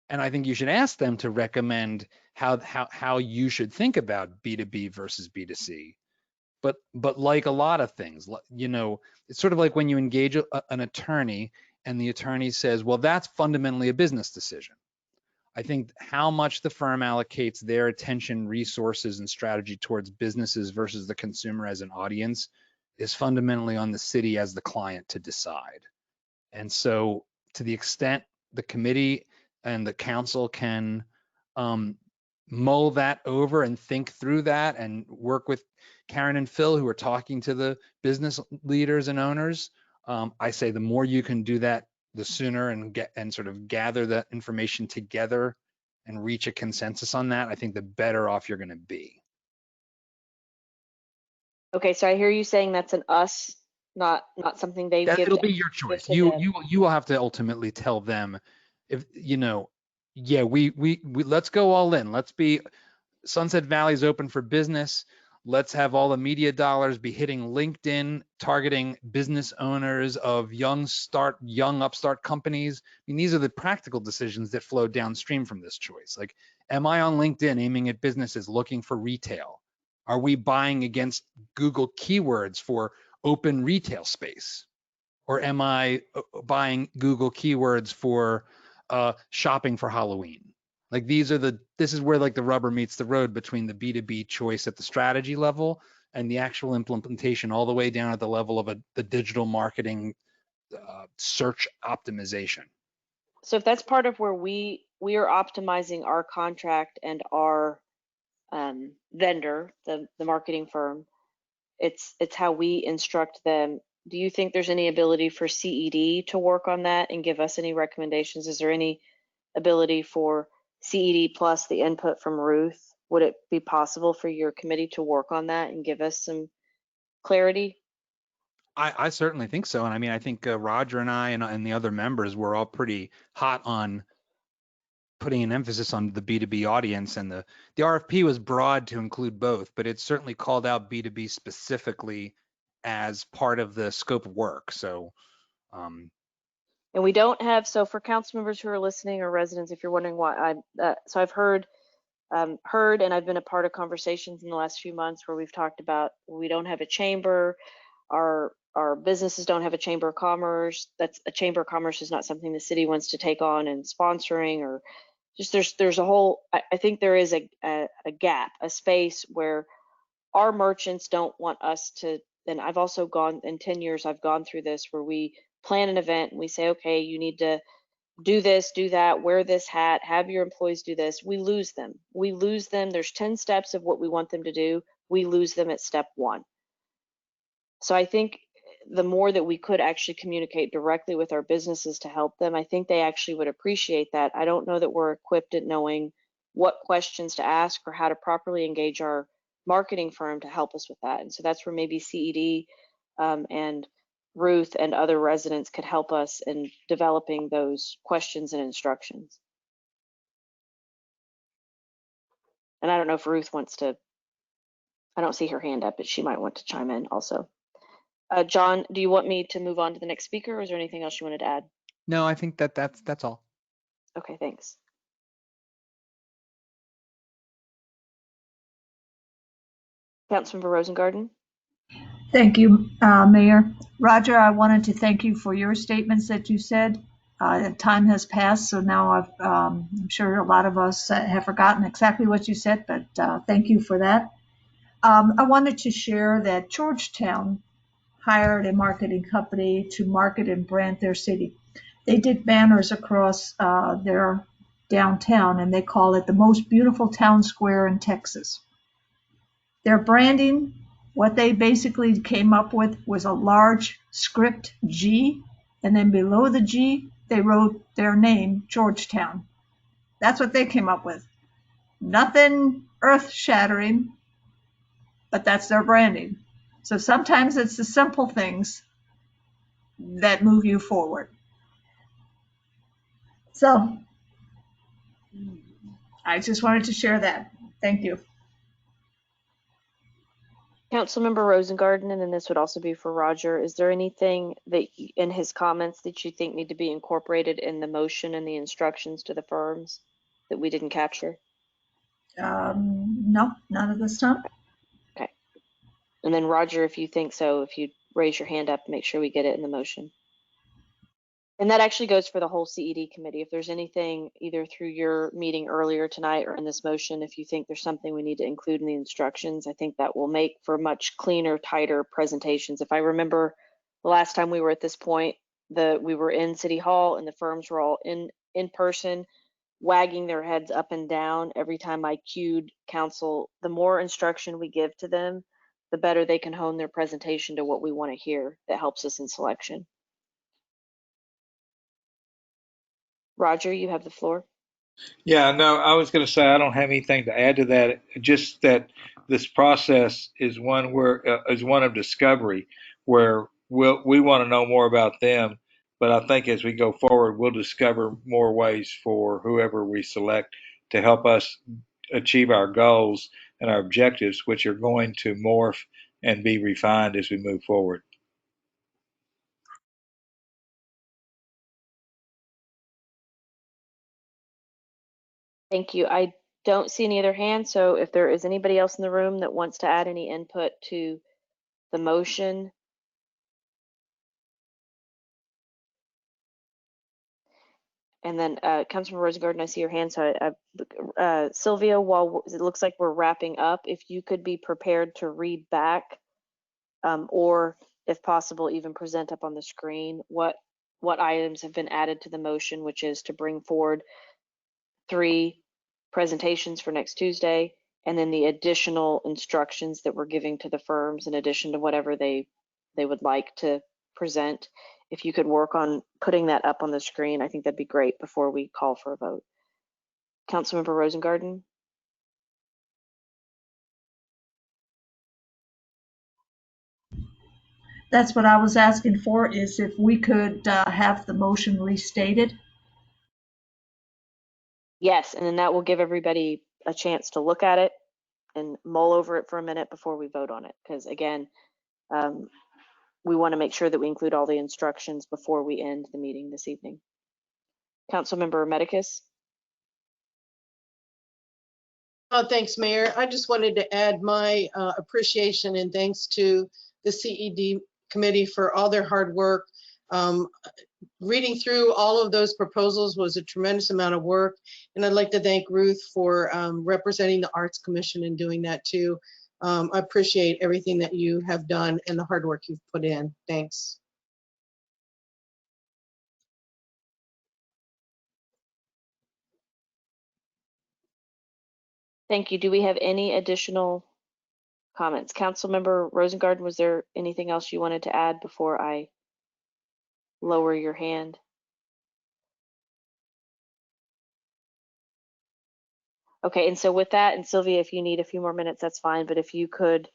and I think you should ask them to recommend how you should think about B2B versus B2C. But like a lot of things, you know, it's sort of like when you engage an attorney and the attorney says, well, that's fundamentally a business decision. I think how much the firm allocates their attention, resources, and strategy towards businesses versus the consumer as an audience is fundamentally on the city as the client to decide. And so to the extent the committee and the council can mull that over and think through that and work with Karen and Phil, who are talking to the business leaders and owners, I say the more you can do that, the sooner, and sort of gather that information together and reach a consensus on that, I think the better off you're going to be. Okay, so I hear you saying that's an us, not something they give. It'll be your choice. You will have to ultimately tell them, if you know, yeah, we let's go all in. Let's be Sunset Valley's open for business. Let's have all the media dollars be hitting LinkedIn, targeting business owners of young upstart companies. I mean, these are the practical decisions that flow downstream from this choice. Like, am I on LinkedIn aiming at businesses looking for retail? Are we buying against Google keywords for open retail space? Or am I buying Google keywords for shopping for Halloween? Like this is where like the rubber meets the road between the B2B choice at the strategy level and the actual implementation all the way down at the level of the digital marketing search optimization. So if that's part of where we are optimizing our contract and our vendor, the marketing firm, it's how we instruct them. Do you think there's any ability for CED to work on that and give us any recommendations? Is there any ability for CED plus the input from Ruth? Would it be possible for your committee to work on that and give us some clarity? I certainly think so. And I mean, I think Roger and I and the other members were all pretty hot on putting an emphasis on the B2B audience, and the RFP was broad to include both, but it certainly called out B2B specifically as part of the scope of work. So, and we don't have, so for council members who are listening or residents, if you're wondering why so I've heard and I've been a part of conversations in the last few months where we've talked about, we don't have a chamber, our businesses don't have a chamber of commerce. That's a chamber of commerce is not something the city wants to take on and sponsoring, or just there's a whole, I think there is a gap, a space where our merchants don't want us to, and I've also gone, in 10 years, I've gone through this where we plan an event and we say, okay, you need to do this, do that, wear this hat, have your employees do this. We lose them. We lose them. There's 10 steps of what we want them to do. We lose them at step 1. So I think the more that we could actually communicate directly with our businesses to help them, I think they actually would appreciate that. I don't know that we're equipped at knowing what questions to ask or how to properly engage our marketing firm to help us with that. And so that's where maybe CED and Ruth and other residents could help us in developing those questions and instructions. And I don't know if Ruth wants to, I don't see her hand up, but she might want to chime in also. John, do you want me to move on to the next speaker, or is there anything else you wanted to add? No, I think that's all. Okay, thanks. Councilmember Rosengarten. Thank you, Mayor. Roger, I wanted to thank you for your statements that you said. Time has passed, so now I'm sure a lot of us have forgotten exactly what you said, but thank you for that. I wanted to share that Georgetown hired a marketing company to market and brand their city. They did banners across their downtown, and they call it the most beautiful town square in Texas. Their branding, what they basically came up with was a large script G, and then below the G, they wrote their name, Georgetown. That's what they came up with. Nothing earth-shattering, but that's their branding. So sometimes it's the simple things that move you forward. So I just wanted to share that. Thank you. Councilmember Rosengarten, and then this would also be for Roger. Is there anything that in his comments that you think need to be incorporated in the motion and the instructions to the firms that we didn't capture? No, none at this time. Okay. And then Roger, if you think so, if you raise your hand up, make sure we get it in the motion. And that actually goes for the whole CED committee. If there's anything either through your meeting earlier tonight or in this motion, if you think there's something we need to include in the instructions, I think that will make for much cleaner, tighter presentations. If I remember the last time we were at this point, we were in City Hall and the firms were all in person, wagging their heads up and down every time I cued council. The more instruction we give to them, the better they can hone their presentation to what we want to hear. That helps us in selection. Roger, you have the floor. Yeah, no, I was going to say I don't have anything to add to that. Just that this process is one of discovery, where we want to know more about them. But I think as we go forward, we'll discover more ways for whoever we select to help us achieve our goals and our objectives, which are going to morph and be refined as we move forward. Thank you. I don't see any other hands, so if there is anybody else in the room that wants to add any input to the motion. And then Councilman Rosengarten, I see your hand. So Sylvia, while it looks like we're wrapping up, if you could be prepared to read back or if possible, even present up on the screen what items have been added to the motion, which is to bring forward 3 presentations for next Tuesday, and then the additional instructions that we're giving to the firms in addition to whatever they would like to present. If you could work on putting that up on the screen, I think that'd be great before we call for a vote. Councilmember Rosengarten. That's what I was asking for, is if we could have the motion restated. Yes, and then that will give everybody a chance to look at it and mull over it for a minute before we vote on it. Because again, we want to make sure that we include all the instructions before we end the meeting this evening. Councilmember Medicus. Oh, thanks, Mayor. I just wanted to add my appreciation and thanks to the CED committee for all their hard work. Reading through all of those proposals was a tremendous amount of work, and I'd like to thank Ruth for representing the Arts Commission and doing that too. I appreciate everything that you have done and the hard work you've put in. Thanks. Thank you. Do we have any additional comments? Councilmember Rosengarten, was there anything else you wanted to add before I lower your hand? Okay, and so with that, and Sylvia, if you need a few more minutes, that's fine, but if you could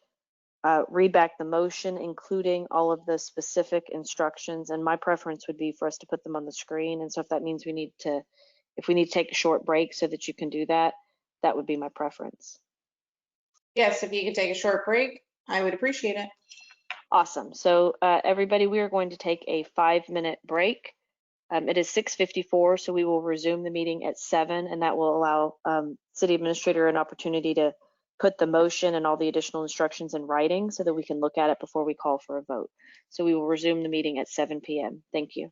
read back the motion, including all of the specific instructions, and my preference would be for us to put them on the screen, and so if that means if we need to take a short break so that you can do that, that would be my preference. Yes, if you could take a short break, I would appreciate it. Awesome. So everybody, we are going to take a 5-minute break. It is 6:54, so we will resume the meeting at 7, and that will allow City Administrator an opportunity to put the motion and all the additional instructions in writing so that we can look at it before we call for a vote. So we will resume the meeting at 7 p.m. Thank you.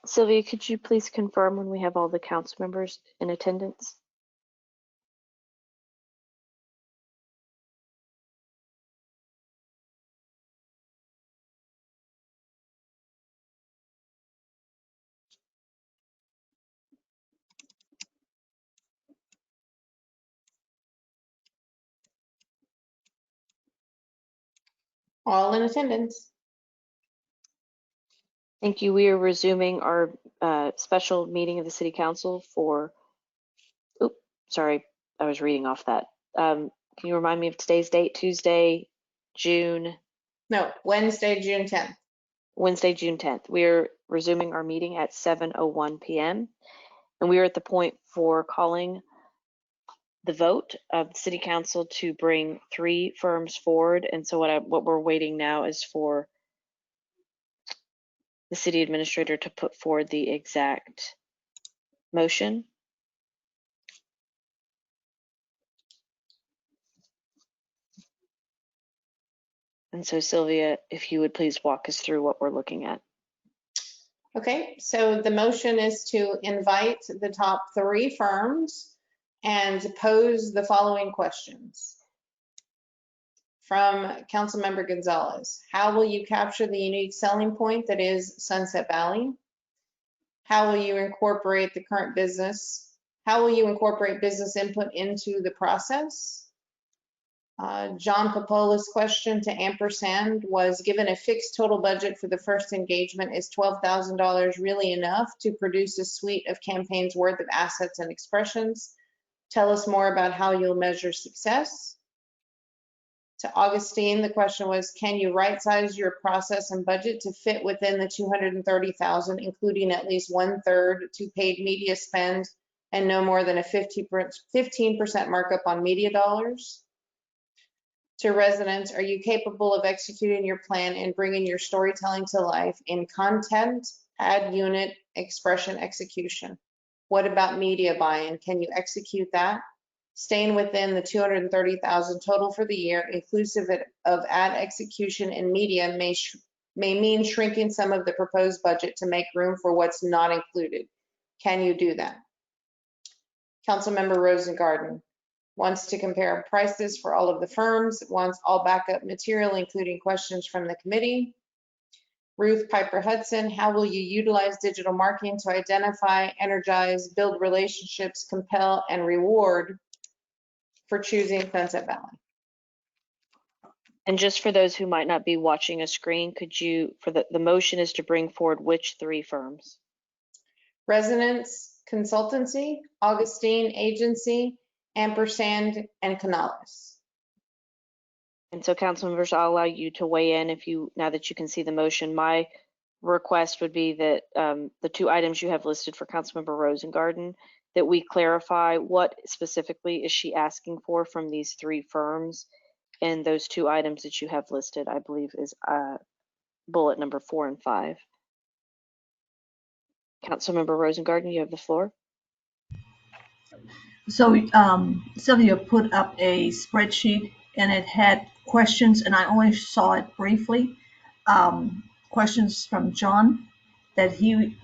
Sylvia, could you please confirm when we have all the council members in attendance? All in attendance. Thank you. We are resuming our special meeting of the City Council for, oops, sorry, I was reading off that. Can you remind me of today's date? Tuesday, June? No, Wednesday, June 10th. Wednesday, June 10th. We are resuming our meeting at 7:01 p.m. And we are at the point for calling the vote of the City Council to bring 3 firms forward. And so what we're waiting now is for the City Administrator to put forward the exact motion. And so Sylvia, if you would please walk us through what we're looking at. Okay, so the motion is to invite the top 3 firms and pose the following questions. From Councilmember Gonzalez, how will you capture the unique selling point that is Sunset Valley? How will you incorporate the current business? How will you incorporate business input into the process? John Popola's question to Ampersand was, given a fixed total budget for the first engagement, is $12,000 really enough to produce a suite of campaigns worth of assets and expressions? Tell us more about how you'll measure success. To Augustine, the question was, can you right-size your process and budget to fit within the $230,000, including at least 1/3 to paid media spend and no more than a 15% markup on media dollars? To residents, are you capable of executing your plan and bringing your storytelling to life in content, ad unit, expression, execution? What about media buy-in? Can you execute that? Staying within the $230,000 total for the year, inclusive of ad execution and media, may mean shrinking some of the proposed budget to make room for what's not included. Can you do that? Councilmember Rosengarten wants to compare prices for all of the firms, wants all backup material, including questions from the committee. Ruth Piper Hudson, how will you utilize digital marketing to identify, energize, build relationships, compel, and reward for choosing Sunset Valley? And just for those who might not be watching a screen, could you, for the motion is to bring forward which 3 firms? Resonance Consultancy, Augustine Agency, Ampersand, and Canales. And so council members, I'll allow you to weigh in if you, now that you can see the motion. My request would be that the 2 items you have listed for Councilmember Rosengarten, that we clarify what specifically is she asking for from these 3 firms. And those 2 items that you have listed, I believe is bullet number 4 and 5. Councilmember Rosengarten, you have the floor. So Sylvia put up a spreadsheet and it had questions, and I only saw it briefly. Questions from John that he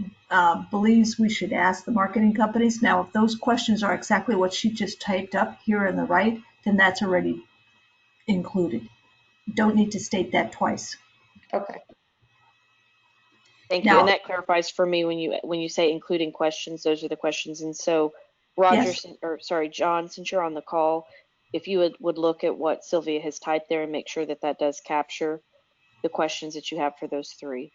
believes we should ask the marketing companies. Now, if those questions are exactly what she just typed up here on the right, then that's already included. Don't need to state that twice. Okay. Thank you. And that clarifies for me when you say including questions, those are the questions. And so Roger, Yes. or sorry, John, since you're on the call, if you would look at what Sylvia has typed there and make sure that that does capture the questions that you have for those 3.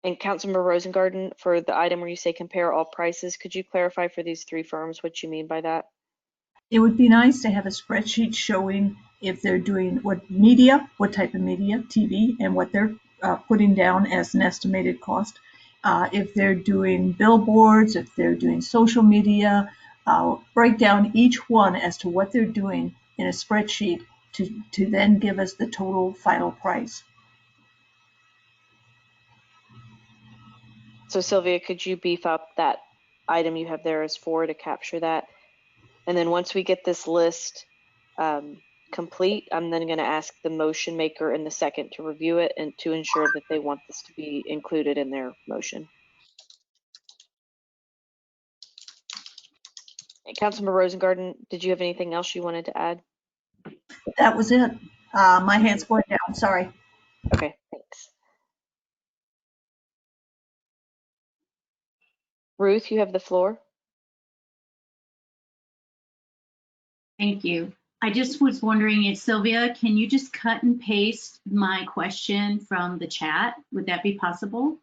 And Councilmember Rosengarten, for the item where you say compare all prices, could you clarify for these 3 firms what you mean by that? It would be nice to have a spreadsheet showing if they're doing what media, what type of media, TV, and what they're putting down as an estimated cost. If they're doing billboards, if they're doing social media, break down each one as to what they're doing in a spreadsheet to then give us the total final price. So Sylvia, could you beef up that item you have there as 4 to capture that? And then once we get this list complete, I'm then going to ask the motion maker and the second to review it and to ensure that they want this to be included in their motion. And Councilmember Rosengarten, did you have anything else you wanted to add? That was it. My hand's going down, sorry. Okay, thanks. Ruth, you have the floor. Thank you. I just was wondering if Sylvia, can you just cut and paste my question from the chat? Would that be possible?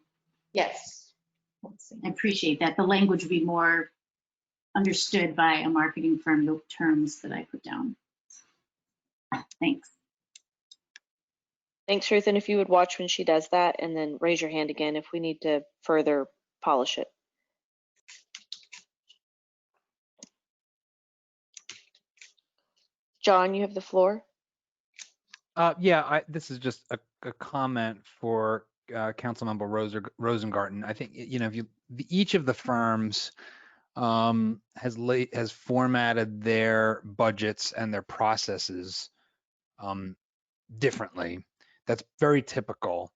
Yes. I appreciate that. The language would be more understood by a marketing firm, the terms that I put down. Thanks. Thanks, Ruth. And if you would watch when she does that and then raise your hand again if we need to further polish it. John, you have the floor. Yeah, this is just a comment for Councilmember Rosengarten. I think, you know, if you each of the firms has formatted their budgets and their processes differently. That's very typical.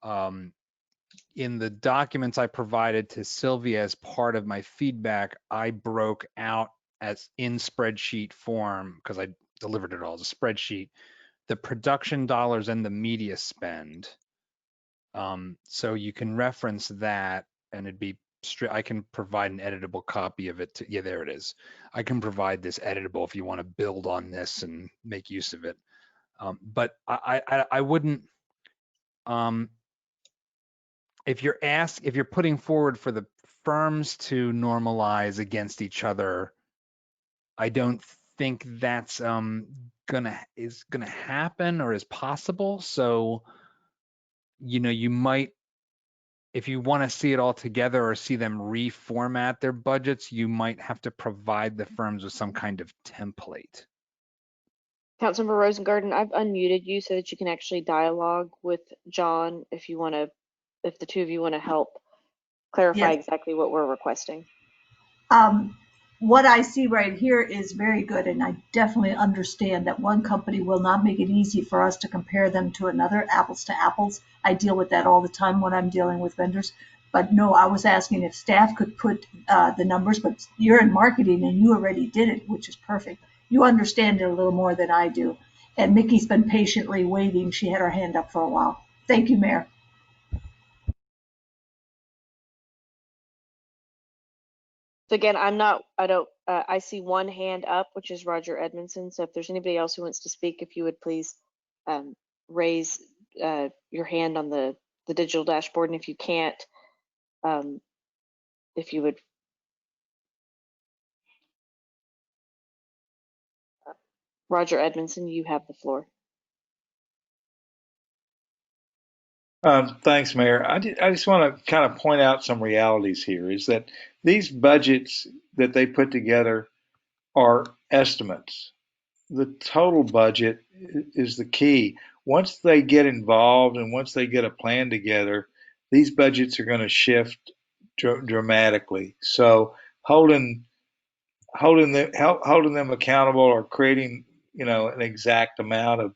In the documents I provided to Sylvia as part of my feedback, I broke out as in spreadsheet form, because I delivered it all as a spreadsheet, the production dollars and the media spend. So you can reference that, and it'd be straight. I can provide an editable copy of it. Yeah, there it is. I can provide this editable if you want to build on this and make use of it. But I wouldn't. If you're putting forward for the firms to normalize against each other, I don't think that's gonna happen or is possible. So, you know, you might, if you want to see it all together or see them reformat their budgets, you might have to provide the firms with some kind of template. Councilmember Rosengarten, I've unmuted you so that you can actually dialogue with John if you want to, if the two of you want to help clarify Yes. exactly what we're requesting. What I see right here is very good, and I definitely understand that one company will not make it easy for us to compare them to another, apples to apples. I deal with that all the time when I'm dealing with vendors. But no, I was asking if staff could put the numbers, but you're in marketing and you already did it, which is perfect. You understand it a little more than I do. And Mickey's been patiently waiting. She had her hand up for a while. Thank you, Mayor. So again, I see one hand up, which is Roger Edmondson. So if there's anybody else who wants to speak, if you would please raise your hand on the digital dashboard. And if you can't, if you would. Roger Edmondson, you have the floor. Thanks, Mayor. I just want to kind of point out some realities here, is that these budgets that they put together are estimates. The total budget is the key. Once they get involved and once they get a plan together, these budgets are going to shift dramatically. So holding them accountable or creating, you know, an exact amount of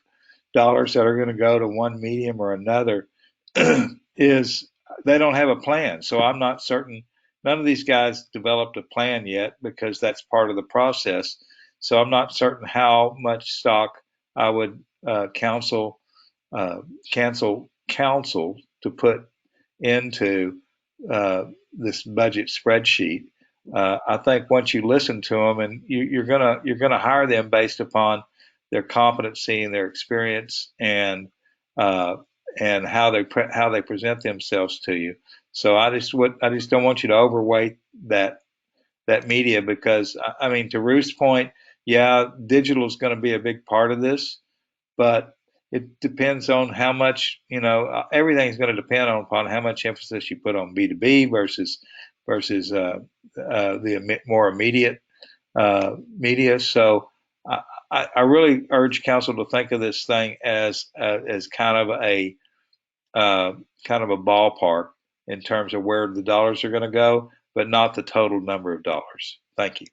dollars that are going to go to one medium or another is, they don't have a plan. So I'm not certain. None of these guys developed a plan yet because that's part of the process. So I'm not certain how much stock I would counsel to put into this budget spreadsheet. I think once you listen to them, and you're gonna hire them based upon their competency and their experience and how they present themselves to you. So I just don't want you to overweight that media, because I mean, to Ruth's point, yeah, digital is going to be a big part of this, but it depends on how much, you know, everything's going to depend upon how much emphasis you put on B2B versus the more immediate media. So I really urge council to think of this thing as kind of a ballpark in terms of where the dollars are going to go, but not the total number of dollars. Thank you.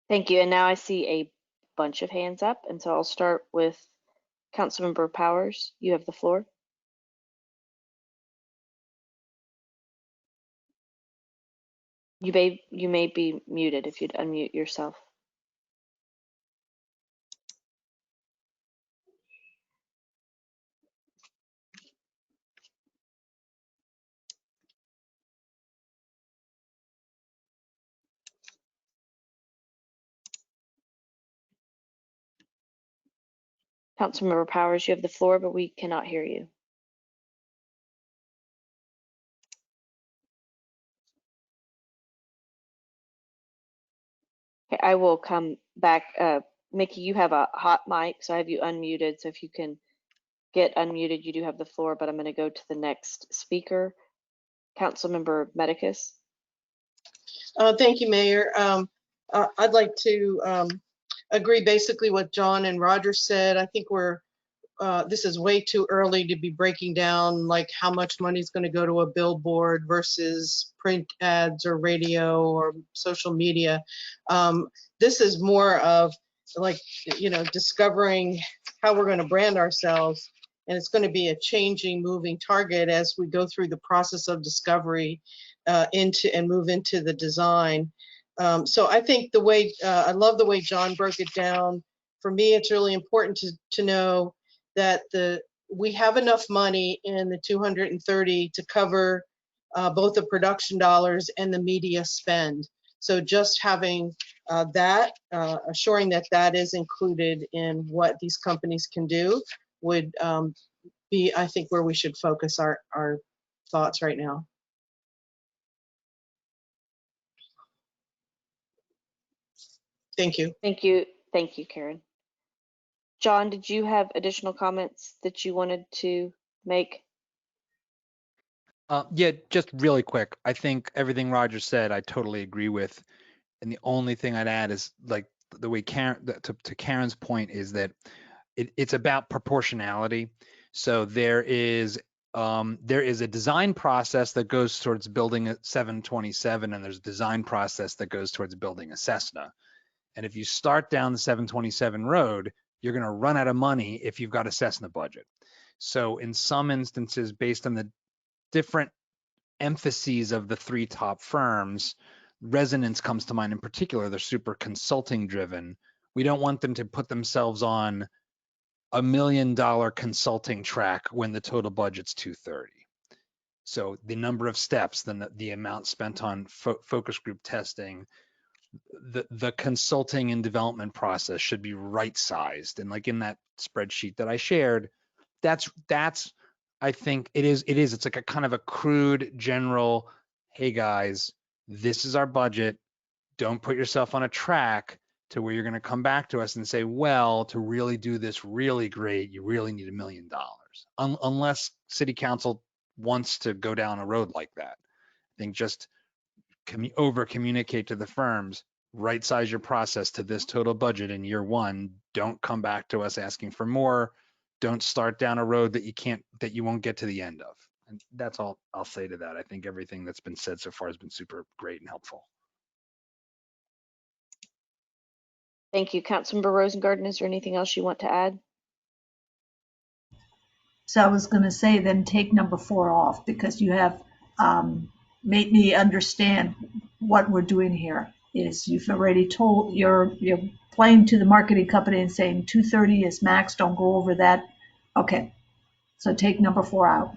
Thank you. And now I see a bunch of hands up, and so I'll start with Councilmember Powers. You have the floor. You may be muted if you'd unmute yourself. Councilmember Powers, you have the floor, but we cannot hear you. Okay, I will come back. Mickey, you have a hot mic, so I have you unmuted. So if you can get unmuted, you do have the floor, but I'm going to go to the next speaker. Councilmember Medicus. Thank you, Mayor. I'd like to agree basically what John and Roger said. I think this is way too early to be breaking down like how much money is going to go to a billboard versus print ads or radio or social media. This is more of like, discovering how we're going to brand ourselves. And it's going to be a changing, moving target as we go through the process of discovery and move into the design. So I think I love the way John broke it down. For me, it's really important to know that we have enough money in the 230 to cover both the production dollars and the media spend. So just having assuring that is included in what these companies can do would be, I think, where we should focus our thoughts right now. Thank you. Thank you. Thank you, Karen. John, did you have additional comments that you wanted to make? Yeah, just really quick. I think everything Roger said, I totally agree with. And the only thing I'd add is like the way Karen, to Karen's point, is that it's about proportionality. So there is a design process that goes towards building a 727, and there's a design process that goes towards building a Cessna. And if you start down the 727 road, you're going to run out of money if you've got a Cessna budget. So in some instances, based on the different emphases of the three top firms, Resonance comes to mind in particular. They're super consulting driven. We don't want them to put themselves on $1 million consulting track when the total budget's 230. So the number of steps, then the amount spent on focus group testing, the consulting and development process should be right sized. And like in that spreadsheet that I shared, that's I think it's like a kind of a crude general, hey guys, this is our budget. Don't put yourself on a track to where you're going to come back to us and say, well, to really do this really great, you really need $1 million. Unless city council wants to go down a road like that. I think just over communicate to the firms, right size your process to this total budget in year one. Don't come back to us asking for more. Don't start down a road that you won't get to the end of. And that's all I'll say to that. I think everything that's been said so far has been super great and helpful. Thank you. Councilmember Rosengarten, is there anything else you want to add? So I was going to say, then take number 4 off, because you have made me understand what we're doing here. Is you've already told, you're playing to the marketing company and saying 230 is max, don't go over that. Okay, so take number 4 out.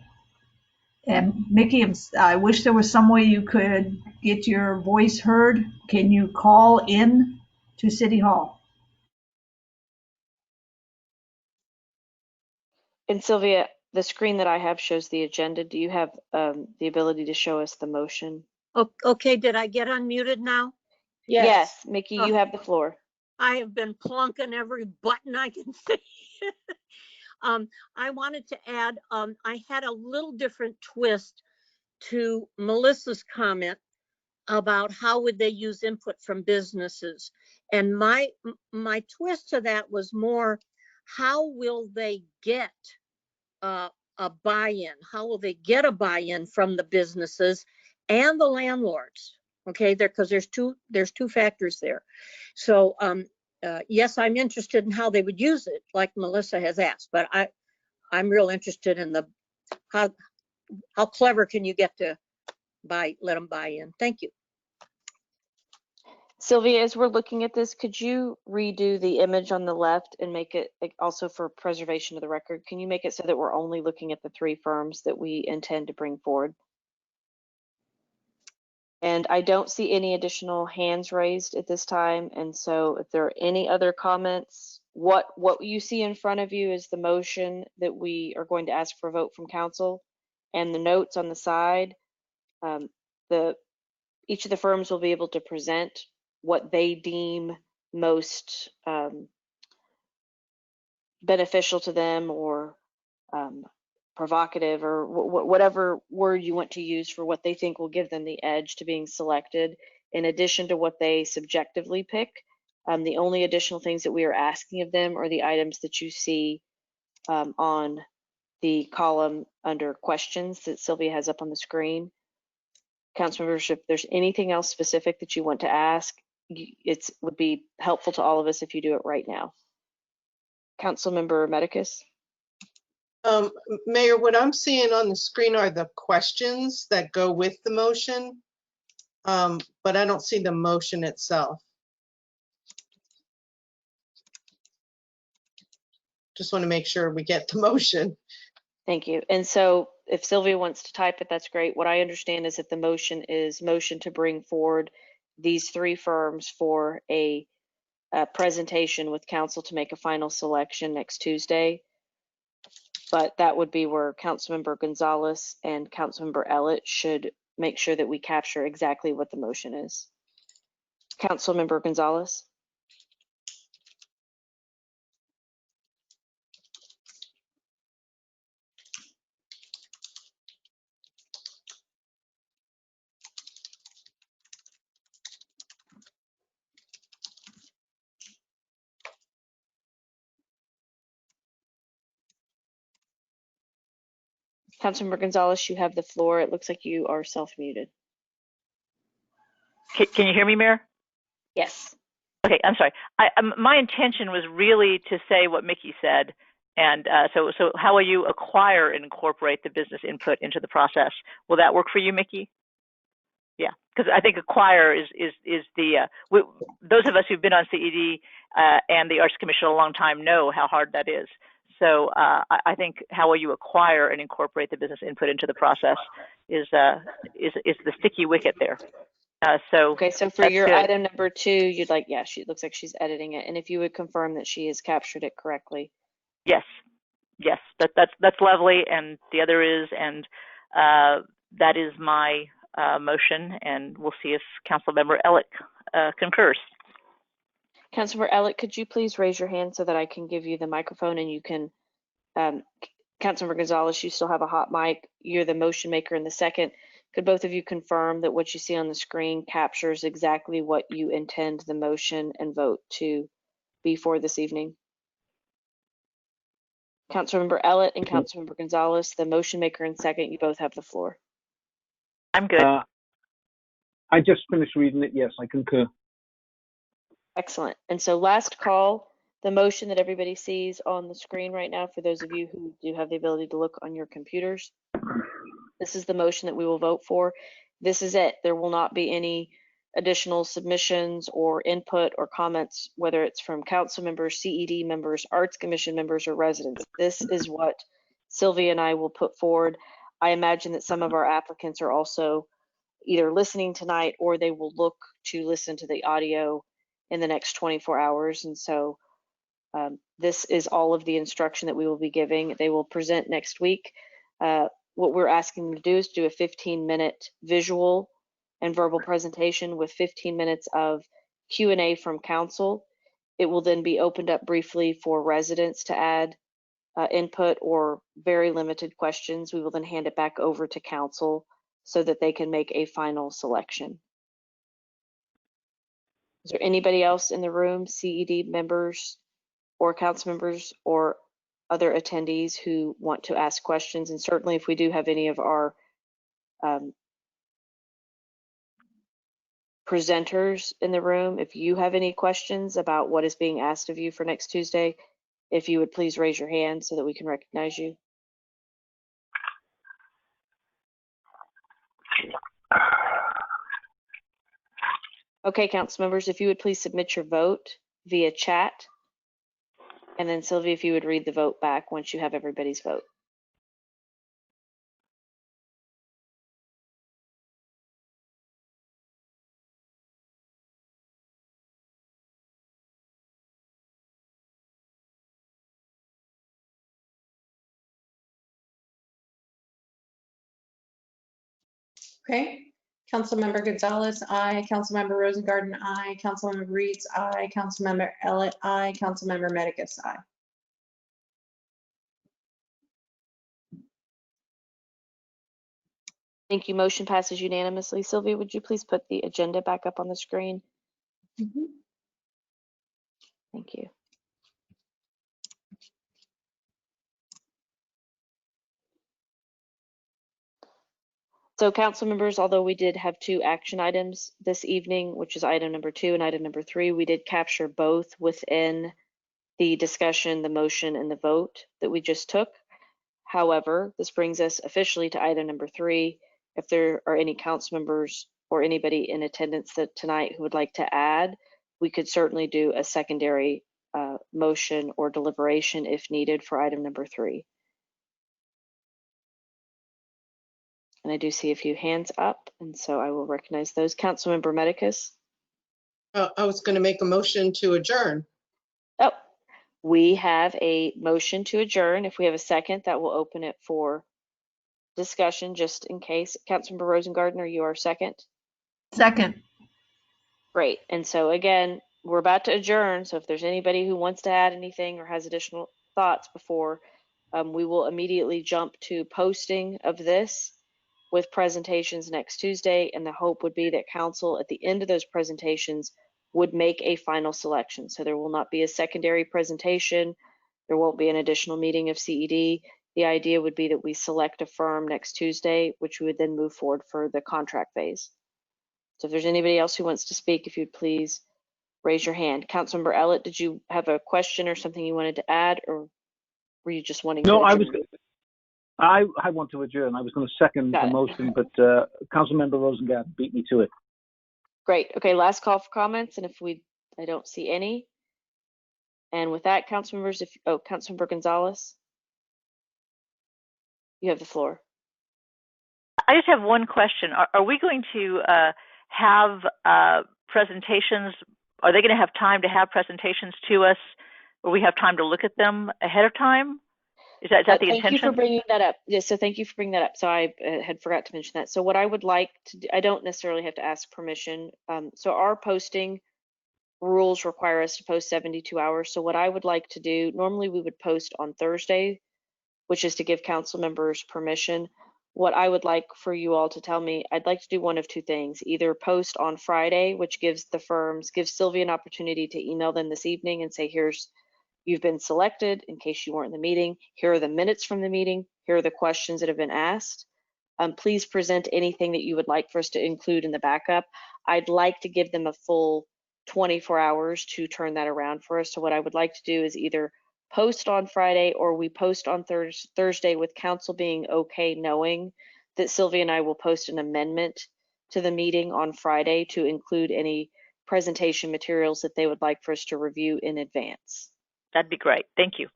And Mickey, I wish there was some way you could get your voice heard. Can you call in to City Hall? And Sylvia, the screen that I have shows the agenda. Do you have the ability to show us the motion? Okay, did I get unmuted now? Yes, Mickey, you have the floor. I have been plunking every button I can see. I wanted to add, I had a little different twist to Melissa's comment about how would they use input from businesses. And my twist to that was more, how will they get a buy-in? How will they get a buy-in from the businesses and the landlords, Okay, because there's two factors there. So yes, I'm interested in how they would use it, like Melissa has asked, but I'm real interested in the how clever can you get to let them buy in. Thank you. Sylvia, as we're looking at this, could you redo the image on the left and make it also for preservation of the record? Can you make it so that we're only looking at the 3 firms that we intend to bring forward? And I don't see any additional hands raised at this time. And so if there are any other comments, what you see in front of you is the motion that we are going to ask for a vote from council, and the notes on the side. Each of the firms will be able to present what they deem most beneficial to them, or provocative, or whatever word you want to use for what they think will give them the edge to being selected, in addition to what they subjectively pick. The only additional things that we are asking of them are the items that you see on the column under questions that Sylvia has up on the screen. Council members, if there's anything else specific that you want to ask, it would be helpful to all of us if you do it right now. Councilmember Medicus. Mayor, what I'm seeing on the screen are the questions that go with the motion, but I don't see the motion itself. Just want to make sure we get the motion. Thank you. And so if Sylvia wants to type it, that's great. What I understand is that the motion is motion to bring forward these 3 firms for a presentation with council to make a final selection next Tuesday. But that would be where Councilmember Gonzalez and Councilmember Ellett should make sure that we capture exactly what the motion is. Councilmember Gonzalez. Councilmember Gonzalez, you have the floor. It looks like you are self-muted. Can you hear me, Mayor? Yes. Okay, I'm sorry. My intention was really to say what Mickey said, and so how will you acquire and incorporate the business input into the process? Will that work for you, Mickey? Yeah, because I think acquire is the those of us who've been on CED and the Arts Commission a long time know how hard that is. So I think how will you acquire and incorporate the business input into the process is the sticky wicket there. Okay, so for your item number 2, you'd like, yeah, it looks like she's editing it, and if you would confirm that she has captured it correctly. Yes, that's lovely, and the other is, and that is my motion, and we'll see if Councilmember Ellett concurs. Councilmember Ellett, could you please raise your hand so that I can give you the microphone, and you can, Councilmember Gonzalez, you still have a hot mic. You're the motion maker in the second. Could both of you confirm that what you see on the screen captures exactly what you intend the motion and vote to be for this evening? Councilmember Ellett and Councilmember Gonzalez, the motion maker in second, you both have the floor. I'm good. I just finished reading it. Yes, I concur. Excellent. And so last call, the motion that everybody sees on the screen right now, for those of you who do have the ability to look on your computers, this is the motion that we will vote for. This is it. There will not be any additional submissions or input or comments, whether it's from council members, CED members, Arts Commission members, or residents. This is what Sylvia and I will put forward. I imagine that some of our applicants are also either listening tonight, or they will look to listen to the audio in the next 24 hours. And so this is all of the instruction that we will be giving. They will present next week. What we're asking them to do is do a 15-minute visual and verbal presentation with 15 minutes of Q&A from council. It will then be opened up briefly for residents to add input or very limited questions. We will then hand it back over to council so that they can make a final selection. Is there anybody else in the room, CED members or council members or other attendees who want to ask questions? And certainly if we do have any of our presenters in the room, if you have any questions about what is being asked of you for next Tuesday, if you would please raise your hand so that we can recognize you. Okay, council members, if you would please submit your vote via chat. And then Sylvia, if you would read the vote back once you have everybody's vote. Okay. Councilmember Gonzalez, aye. Councilmember Rosengarten, aye. Councilmember Reeds, aye. Councilmember Ellett, aye. Councilmember Medicus, aye. Thank you. Motion passes unanimously. Sylvia, would you please put the agenda back up on the screen? Thank you. So council members, although we did have 2 action items this evening, which is item number 2 and item number 3, we did capture both within the discussion, the motion, and the vote that we just took. However, this brings us officially to item number 3. If there are any council members or anybody in attendance tonight who would like to add, we could certainly do a secondary motion or deliberation if needed for item number 3. And I do see a few hands up, and so I will recognize those. Councilmember Medicus. I was going to make a motion to adjourn. Oh, we have a motion to adjourn. If we have a second, that will open it for discussion, just in case. Councilmember Rosengarten, are you our second? Second. Great. And so again, we're about to adjourn. So if there's anybody who wants to add anything or has additional thoughts before, we will immediately jump to posting of this with presentations next Tuesday. And the hope would be that council at the end of those presentations would make a final selection. So there will not be a secondary presentation. There won't be an additional meeting of CED. The idea would be that we select a firm next Tuesday, which we would then move forward for the contract phase. So if there's anybody else who wants to speak, if you'd please raise your hand. Councilmember Ellett, did you have a question or something you wanted to add, or were you just wanting to adjourn? I want to adjourn. I was going to second the motion, but Councilmember Rosengarten beat me to it. Great. Okay, last call for comments, and I don't see any. And with that, council members, Councilmember Gonzalez, you have the floor. I just have one question. Are we going to have presentations? Are they going to have time to have presentations to us, or we have time to look at them ahead of time? Is that the intention? Thank you for bringing that up. Yes, so thank you for bringing that up. So I had forgot to mention that. So what I would like to do, I don't necessarily have to ask permission. So our posting rules require us to post 72 hours. So what I would like to do, normally we would post on Thursday, which is to give council members permission. What I would like for you all to tell me, I'd like to do one of 2 things. Either post on Friday, which gives Sylvia an opportunity to email them this evening and say, you've been selected in case you weren't in the meeting. Here are the minutes from the meeting. Here are the questions that have been asked. Please present anything that you would like for us to include in the backup. I'd like to give them a full 24 hours to turn that around for us. So what I would like to do is either post on Friday or we post on Thursday with council being okay, knowing that Sylvia and I will post an amendment to the meeting on Friday to include any presentation materials that they would like for us to review in advance. That'd be great. Thank you.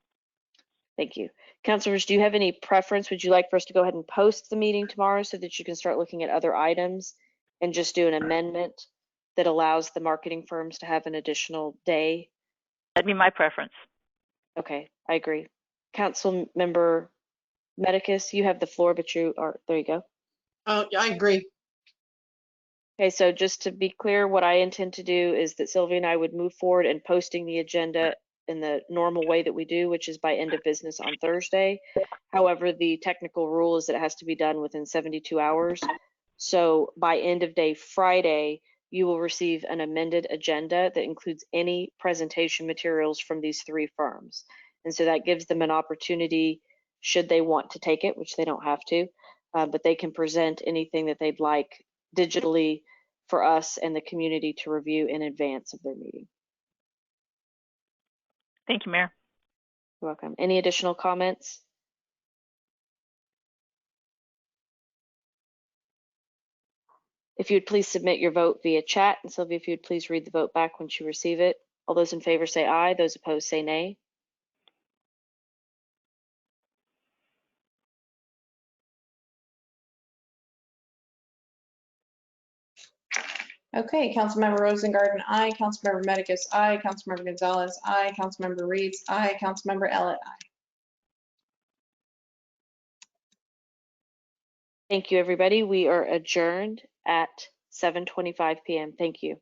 Thank you. Councilors, do you have any preference? Would you like for us to go ahead and post the meeting tomorrow so that you can start looking at other items and just do an amendment that allows the marketing firms to have an additional day? That'd be my preference. Okay, I agree. Council Member Medicus, you have the floor, but there you go. I agree. Okay, so just to be clear, what I intend to do is that Sylvia and I would move forward in posting the agenda in the normal way that we do, which is by end of business on Thursday. However, the technical rule is that it has to be done within 72 hours. So by end of day Friday, you will receive an amended agenda that includes any presentation materials from these 3 firms. And so that gives them an opportunity, should they want to take it, which they don't have to, but they can present anything that they'd like digitally for us and the community to review in advance of their meeting. Thank you, Mayor. You're welcome. Any additional comments? If you'd please submit your vote via chat, and Sylvia, if you'd please read the vote back once you receive it. All those in favor say aye, those opposed say nay. Okay, Councilmember Rosengarten, aye. Councilmember Medicus, aye. Councilmember Gonzalez, aye. Councilmember Reeds, aye. Councilmember Ellett, aye. Thank you, everybody. We are adjourned at 7:25 p.m. Thank you.